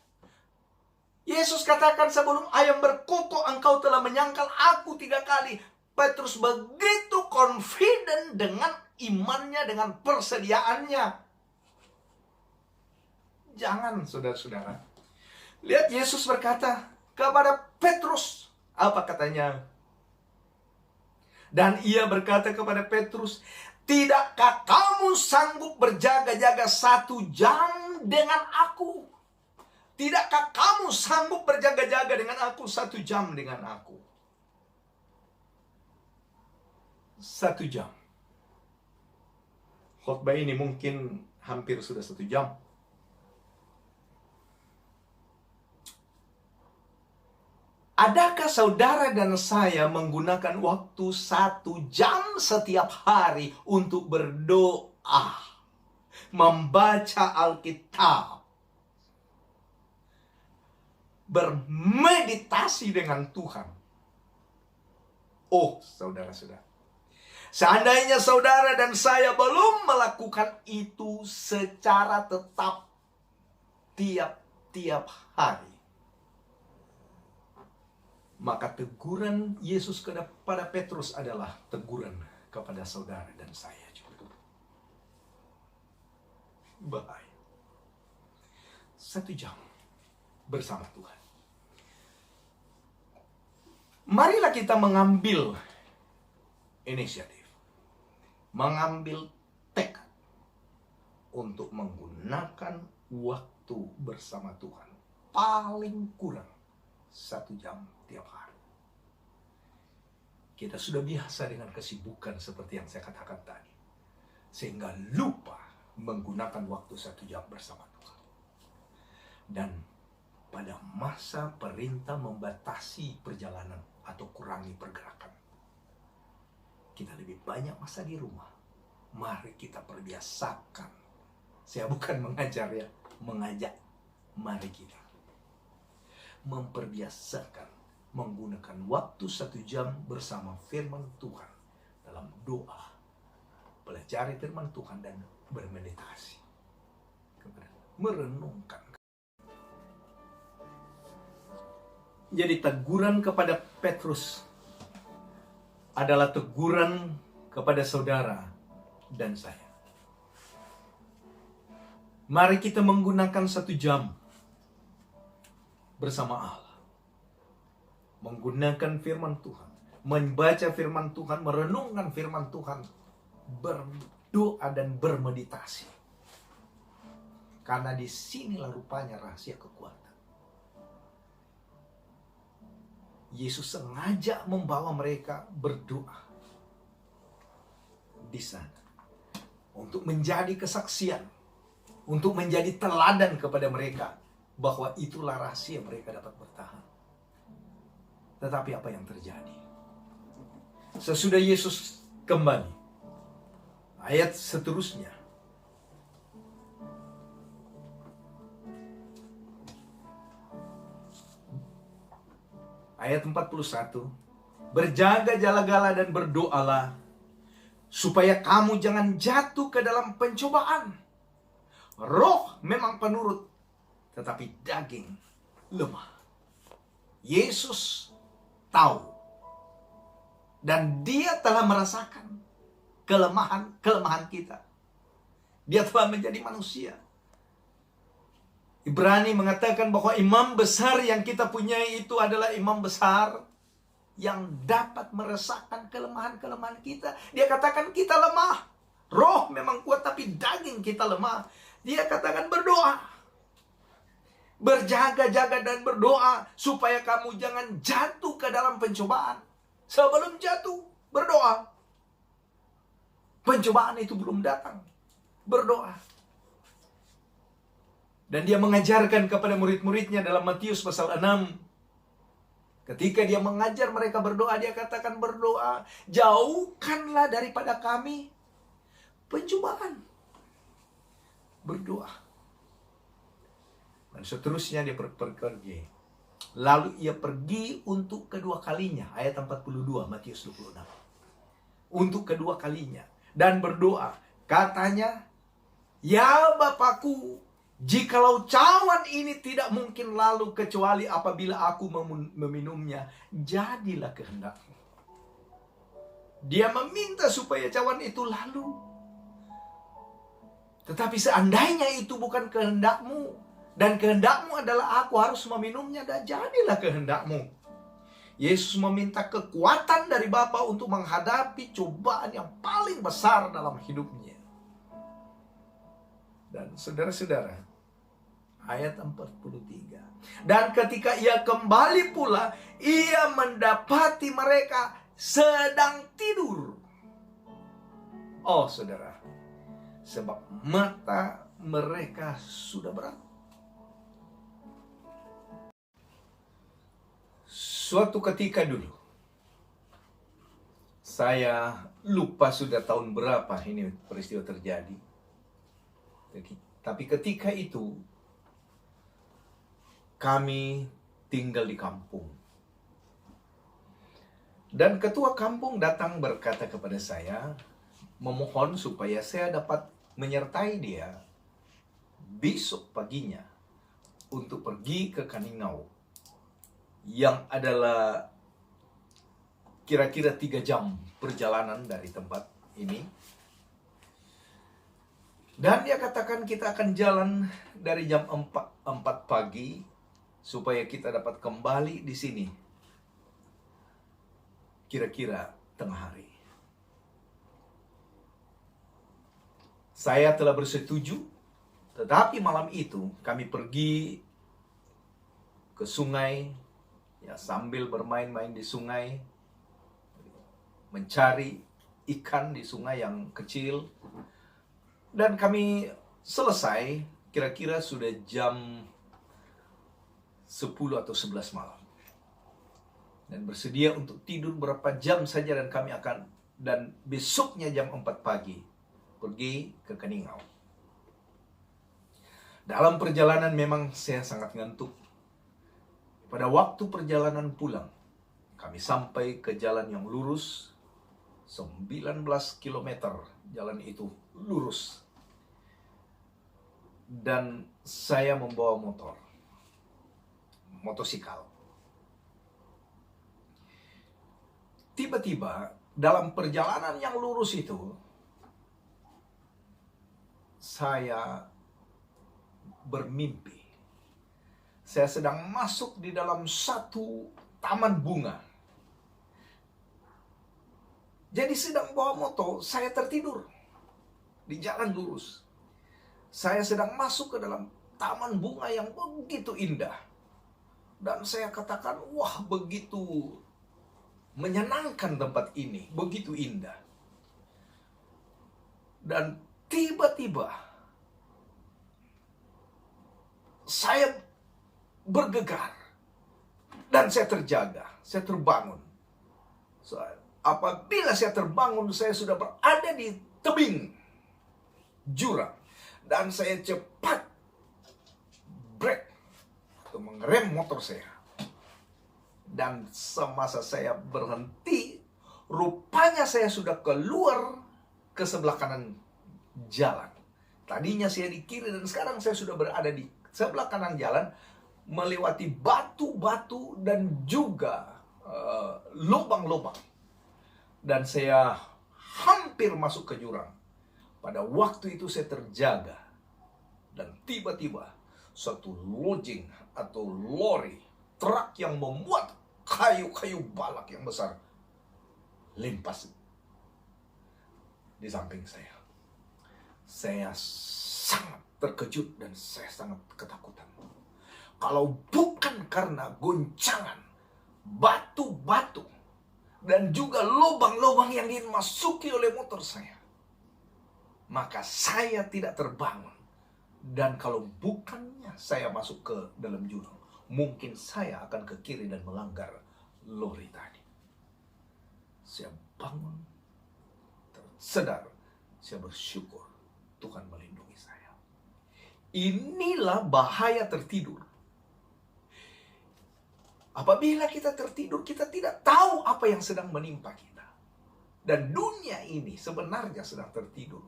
Yesus katakan sebelum ayam berkokok engkau telah menyangkal aku 3 kali. Petrus begitu confident dengan imannya, dengan persediaannya. Jangan, saudara-saudara. Lihat Yesus berkata kepada Petrus. Apa katanya? Dan ia berkata kepada Petrus, tidakkah kamu sanggup berjaga-jaga 1 jam dengan aku? Tidakkah kamu sanggup berjaga-jaga dengan aku 1 jam dengan aku? 1 jam. Khotbah ini mungkin hampir sudah 1 jam. Adakah saudara dan saya menggunakan waktu 1 jam setiap hari untuk berdoa, membaca Alkitab, bermeditasi dengan Tuhan? Oh, saudara-saudara, seandainya saudara dan saya belum melakukan itu secara tetap tiap-tiap hari, maka teguran Yesus kepada Petrus adalah teguran kepada saudara dan saya juga. Bahaya. 1 jam bersama Tuhan. Marilah kita mengambil inisiatif, mengambil tekad untuk menggunakan waktu bersama Tuhan paling kurang 1 jam tiap hari. Kita sudah biasa dengan kesibukan seperti yang saya katakan tadi, sehingga lupa menggunakan waktu 1 jam bersama Tuhan. Dan pada masa perintah membatasi perjalanan atau kurangi pergerakan, kita lebih banyak masa di rumah. Mari kita perbiasakan. Saya bukan mengajar ya, mengajak. Mari kita memperbiasakan menggunakan waktu 1 jam bersama firman Tuhan dalam doa, pelajari firman Tuhan dan bermeditasi, merenungkan. Jadi teguran kepada Petrus adalah teguran kepada saudara dan saya. Mari kita menggunakan 1 jam bersama Allah, menggunakan firman Tuhan, membaca firman Tuhan, merenungkan firman Tuhan, berdoa dan bermeditasi. Karena disinilah rupanya rahasia kekuatan. Yesus sengaja membawa mereka berdoa di sana untuk menjadi kesaksian, untuk menjadi teladan kepada mereka, bahwa itulah rahasia mereka dapat bertahan. Tetapi apa yang terjadi? Sesudah Yesus kembali, ayat seterusnya, ayat 41, berjaga-jagalah dan berdoalah, supaya kamu jangan jatuh ke dalam pencobaan. Roh memang penurut, tetapi daging lemah. Yesus tahu, dan dia telah merasakan kelemahan kita. Dia telah menjadi manusia. Ibrani mengatakan bahwa imam besar yang kita punyai itu adalah imam besar yang dapat merasakan kelemahan-kelemahan kita. Dia katakan kita lemah. Roh memang kuat, tapi daging kita lemah. Dia katakan berdoa, berjaga-jaga dan berdoa, supaya kamu jangan jatuh ke dalam pencobaan. Sebelum jatuh, berdoa. Pencobaan itu belum datang, berdoa. Dan dia mengajarkan kepada murid-muridnya dalam Matius pasal 6. Ketika dia mengajar mereka berdoa, dia katakan berdoa, jauhkanlah daripada kami pencobaan. Berdoa. Dan seterusnya dia pergi. Lalu ia pergi untuk kedua kalinya. Ayat 42 Matius 26. Untuk kedua kalinya. Dan berdoa. Katanya, ya Bapakku, jikalau cawan ini tidak mungkin lalu kecuali apabila aku meminumnya, jadilah kehendakmu. Dia meminta supaya cawan itu lalu. Tetapi seandainya itu bukan kehendakmu, dan kehendakmu adalah aku harus meminumnya, dan jadilah kehendakmu. Yesus meminta kekuatan dari Bapa untuk menghadapi cobaan yang paling besar dalam hidupnya. Dan saudara-saudara, ayat 43. Dan ketika ia kembali pula, ia mendapati mereka sedang tidur. Oh saudara, sebab mata mereka sudah berat. Suatu ketika dulu, saya lupa sudah tahun berapa ini peristiwa terjadi. Tapi ketika itu, kami tinggal di kampung. Dan ketua kampung datang berkata kepada saya, memohon supaya saya dapat menyertai dia besok paginya untuk pergi ke Kaningau, yang adalah kira-kira 3 jam perjalanan dari tempat ini. Dan dia katakan kita akan jalan dari jam 4 pagi supaya kita dapat kembali di sini kira-kira tengah hari. Saya telah bersetuju, tetapi malam itu kami pergi ke sungai, ya, sambil bermain-main di sungai, mencari ikan di sungai yang kecil. Dan kami selesai kira-kira sudah jam 10 atau 11 malam. Dan bersedia untuk tidur berapa jam saja, dan kami akan, dan besoknya jam 4 pagi pergi ke Kaningau. Dalam perjalanan memang saya sangat ngantuk. Pada waktu perjalanan pulang, kami sampai ke jalan yang lurus, 19 km jalan itu lurus. Dan saya membawa motosikal. Tiba-tiba dalam perjalanan yang lurus itu, saya bermimpi. Saya sedang masuk di dalam satu taman bunga. Jadi sedang bawa motor, saya tertidur di jalan lurus. Saya sedang masuk ke dalam taman bunga yang begitu indah. Dan saya katakan, wah, begitu menyenangkan tempat ini, begitu indah. Dan tiba-tiba saya bergegar dan saya terjaga, saya terbangun. Apabila saya terbangun, saya sudah berada di tebing jurang dan saya cepat brake atau mengerem motor saya. Dan semasa saya berhenti, rupanya saya sudah keluar ke sebelah kanan jalan. Tadinya saya di kiri dan sekarang saya sudah berada di sebelah kanan jalan, melewati batu-batu dan juga lubang-lubang. Dan saya hampir masuk ke jurang. Pada waktu itu saya terjaga. Dan tiba-tiba suatu lojing atau lori, truk yang memuat kayu-kayu balak yang besar limpas di samping saya. Saya sangat terkejut dan saya sangat ketakutan. Kalau bukan karena goncangan batu-batu dan juga lubang-lubang yang dimasuki oleh motor saya, maka saya tidak terbangun. Dan kalau bukannya saya masuk ke dalam jurang, mungkin saya akan ke kiri dan melanggar lori tadi. Saya bangun, tersedar, saya bersyukur Tuhan melindungi saya. Inilah bahaya tertidur. Apabila kita tertidur, kita tidak tahu apa yang sedang menimpa kita. Dan dunia ini sebenarnya sedang tertidur.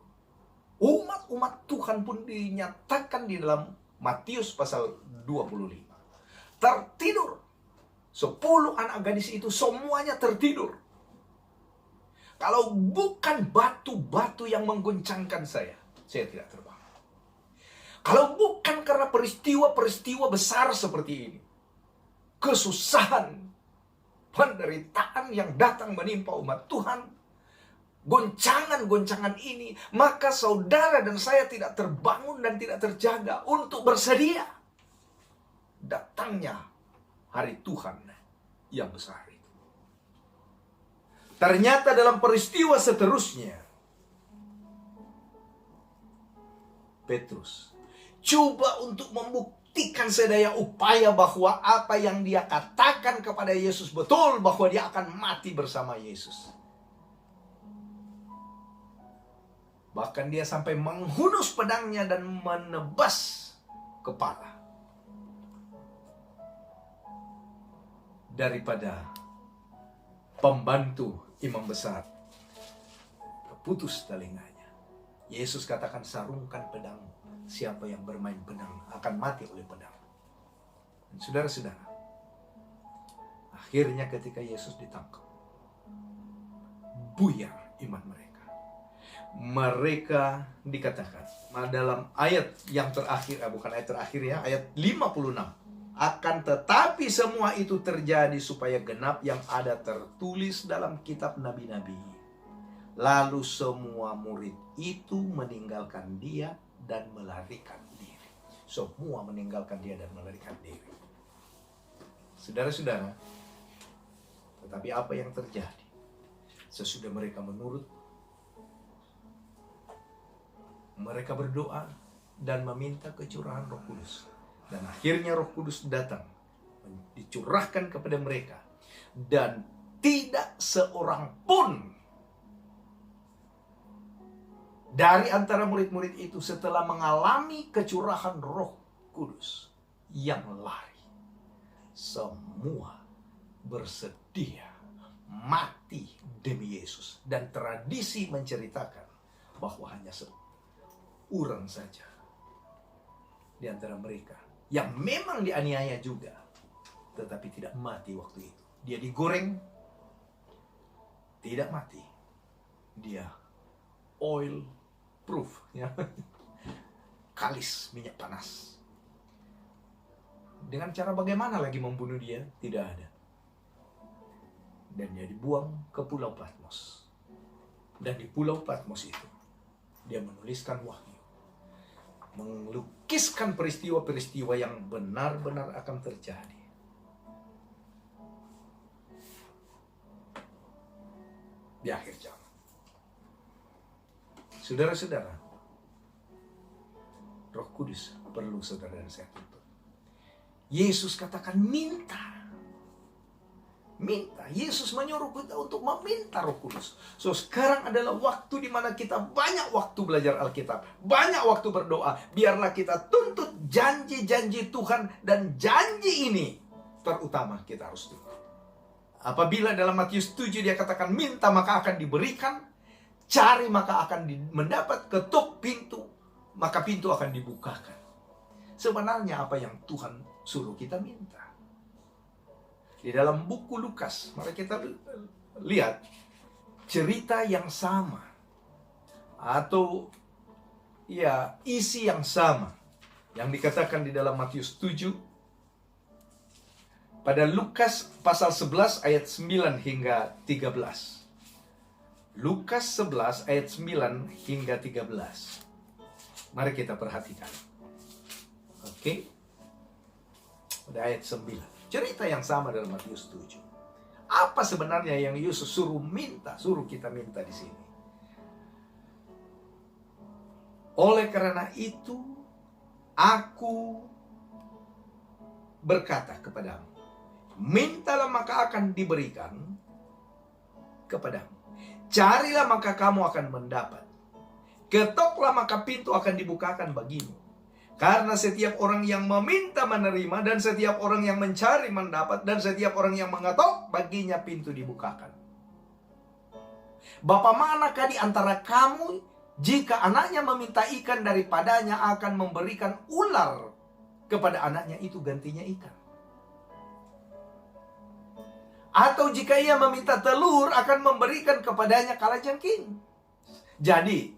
Umat-umat Tuhan pun dinyatakan di dalam Matius pasal 25. Tertidur. 10 anak gadis itu semuanya tertidur. Kalau bukan batu-batu yang mengguncangkan saya tidak terbang. Kalau bukan karena peristiwa-peristiwa besar seperti ini, kesusahan, penderitaan yang datang menimpa umat Tuhan, goncangan-goncangan ini, maka saudara dan saya tidak terbangun dan tidak terjaga untuk bersedia datangnya hari Tuhan yang besar itu. Ternyata dalam peristiwa seterusnya, Petrus coba untuk membuktikan sedaya upaya bahwa apa yang dia katakan kepada Yesus betul, bahwa dia akan mati bersama Yesus. Bahkan dia sampai menghunus pedangnya dan menebas kepala. Daripada pembantu imam besar keputus telinganya. Yesus katakan, sarungkan pedangmu. Siapa yang bermain pedang akan mati oleh pedang. Dan saudara-saudara, akhirnya ketika Yesus ditangkap, buyar iman mereka. Mereka dikatakan dalam ayat yang terakhir, bukan ayat terakhir ya, ayat 56. Akan tetapi semua itu terjadi supaya genap yang ada tertulis dalam kitab nabi-nabi. Lalu semua murid itu meninggalkan dia dan melarikan diri. Semua meninggalkan dia dan melarikan diri. Saudara-saudara, tetapi apa yang terjadi? Sesudah mereka menurut, mereka berdoa dan meminta kecurahan Roh Kudus. Dan akhirnya Roh Kudus datang, dicurahkan kepada mereka. Dan tidak seorang pun dari antara murid-murid itu setelah mengalami kecurahan Roh Kudus yang lari. Semua bersedia mati demi Yesus. Dan tradisi menceritakan bahwa hanya seorang saja di antara mereka yang memang dianiaya juga, tetapi tidak mati waktu itu. Dia digoreng, tidak mati. Dia oil proof, ya. Kalis minyak panas. Dengan cara bagaimana lagi membunuh dia? Tidak ada. Dan dia dibuang ke Pulau Patmos. Dan di Pulau Patmos itu dia menuliskan wahyu, melukiskan peristiwa-peristiwa yang benar-benar akan terjadi. Di akhir zaman. Saudara-saudara, Roh Kudus perlu saudara dan saya tuntut. Yesus katakan minta. Minta. Yesus menyuruh kita untuk meminta Roh Kudus. So sekarang adalah waktu di mana kita banyak waktu belajar Alkitab, banyak waktu berdoa. Biarlah kita tuntut janji-janji Tuhan, dan janji ini terutama kita harus tuntut. Apabila dalam Matius 7 dia katakan minta maka akan diberikan, cari maka akan mendapat, ketuk pintu maka pintu akan dibukakan. Sebenarnya apa yang Tuhan suruh kita minta? Di dalam buku Lukas, mari kita lihat cerita yang sama, atau ya isi yang sama yang dikatakan di dalam Matius 7. Pada Lukas pasal 11 ayat 9 hingga 13. Lukas 11 ayat 9 hingga 13. Mari kita perhatikan. Oke. Pada ayat 9. Cerita yang sama dalam Matius 7. Apa sebenarnya yang Yesus suruh kita minta di sini? Oleh karena itu, aku berkata kepadamu, mintalah maka akan diberikan kepadamu. Carilah maka kamu akan mendapat. Ketoklah maka pintu akan dibukakan bagimu. Karena setiap orang yang meminta menerima, dan setiap orang yang mencari mendapat, dan setiap orang yang mengetok baginya pintu dibukakan. Bapa manakah di antara kamu jika anaknya meminta ikan daripadanya akan memberikan ular kepada anaknya itu gantinya ikan? Atau jika ia meminta telur akan memberikan kepadanya kalajengking? Jadi,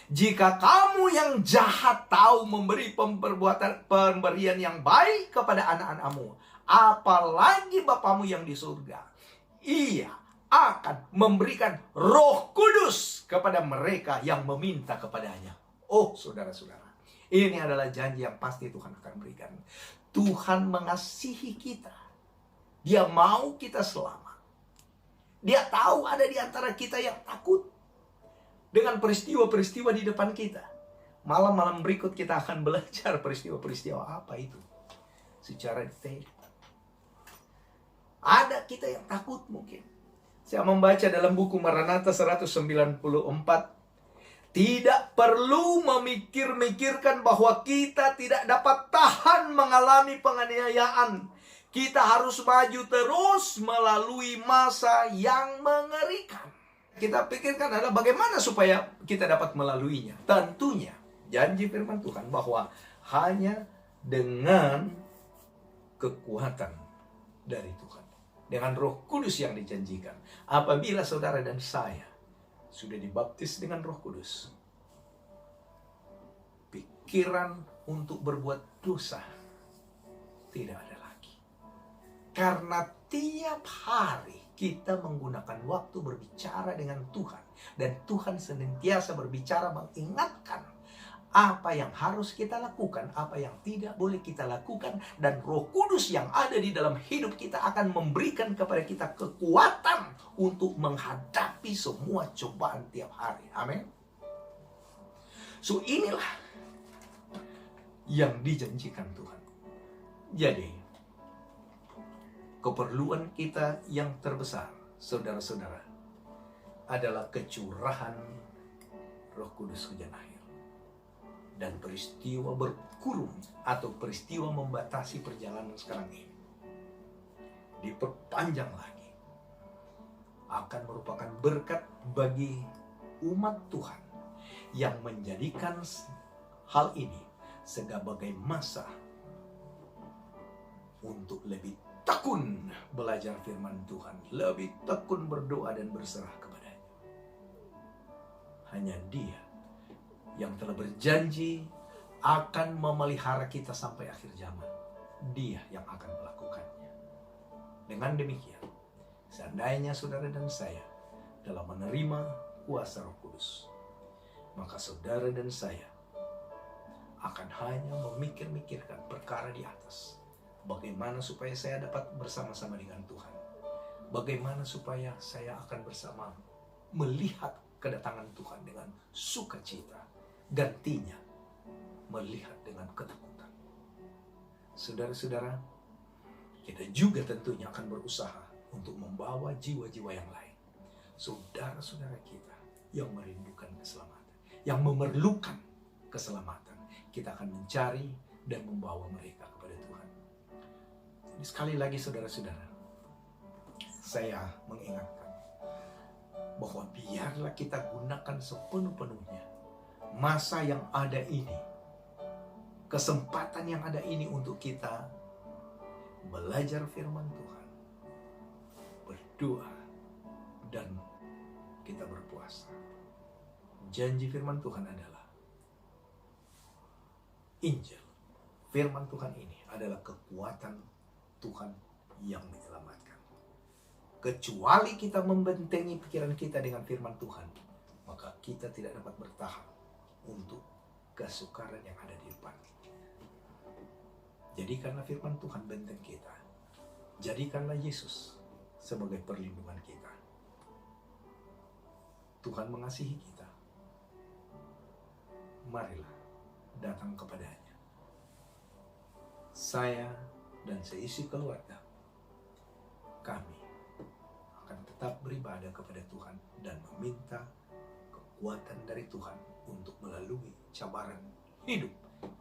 Jika kamu yang jahat tahu memberi pemberian yang baik kepada anak-anakmu, apalagi Bapamu yang di surga, Ia akan memberikan Roh Kudus kepada mereka yang meminta kepadanya. Oh, saudara-saudara, ini adalah janji yang pasti Tuhan akan berikan. Tuhan mengasihi kita. Dia mau kita selamat. Dia tahu ada di antara kita yang takut dengan peristiwa-peristiwa di depan kita. Malam-malam berikut kita akan belajar peristiwa-peristiwa apa itu secara detail. Ada kita yang takut mungkin. Saya membaca dalam buku Maranatha 194. Tidak perlu memikir-mikirkan bahwa kita tidak dapat tahan mengalami penganiayaan. Kita harus maju terus melalui masa yang mengerikan. Kita pikirkan adalah bagaimana supaya kita dapat melaluinya. Tentunya janji firman Tuhan bahwa hanya dengan kekuatan dari Tuhan. Dengan Roh Kudus yang dijanjikan. Apabila saudara dan saya sudah dibaptis dengan Roh Kudus, pikiran untuk berbuat dosa tidak ada lagi. Karena tiap hari kita menggunakan waktu berbicara dengan Tuhan. Dan Tuhan senantiasa berbicara mengingatkan apa yang harus kita lakukan, apa yang tidak boleh kita lakukan. Dan Roh Kudus yang ada di dalam hidup kita akan memberikan kepada kita kekuatan untuk menghadapi semua cobaan tiap hari. Amin. So inilah yang dijanjikan Tuhan. Jadi, keperluan kita yang terbesar, saudara-saudara, adalah kecurahan Roh Kudus hujan akhir. Dan peristiwa berkurung atau peristiwa membatasi perjalanan sekarang ini diperpanjang lagi, akan merupakan berkat bagi umat Tuhan yang menjadikan hal ini sebagai masa untuk lebih tekun belajar firman Tuhan, lebih tekun berdoa dan berserah kepadanya. Hanya Dia yang telah berjanji akan memelihara kita sampai akhir zaman. Dia yang akan melakukannya. Dengan demikian, seandainya saudara dan saya telah menerima kuasa Roh Kudus, maka saudara dan saya akan hanya memikir-mikirkan perkara di atas. Bagaimana supaya saya dapat bersama-sama dengan Tuhan. Bagaimana supaya saya akan bersama melihat kedatangan Tuhan dengan sukacita. Gantinya melihat dengan ketakutan. Saudara-saudara, kita juga tentunya akan berusaha untuk membawa jiwa-jiwa yang lain. Saudara-saudara kita yang merindukan keselamatan, yang memerlukan keselamatan, kita akan mencari dan membawa mereka kepada Tuhan. Jadi sekali lagi saudara-saudara, saya mengingatkan bahwa biarlah kita gunakan sepenuh-penuhnya masa yang ada ini, kesempatan yang ada ini untuk kita belajar firman Tuhan, berdoa, dan kita berpuasa. Janji firman Tuhan adalah Injil. Firman Tuhan ini adalah kekuatan Tuhan yang menyelamatkan. Kecuali kita membentengi pikiran kita dengan firman Tuhan, maka kita tidak dapat bertahan untuk kesukaran yang ada di depan. Jadikanlah firman Tuhan benteng kita. Jadikanlah Yesus sebagai perlindungan kita. Tuhan mengasihi kita. Marilah datang kepadanya. Saya dan seisi keluarga kami akan tetap beribadah kepada Tuhan dan meminta kekuatan dari Tuhan untuk melalui cabaran hidup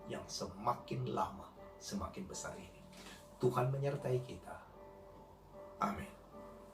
yang semakin lama, semakin besar ini. Tuhan menyertai kita. Amin.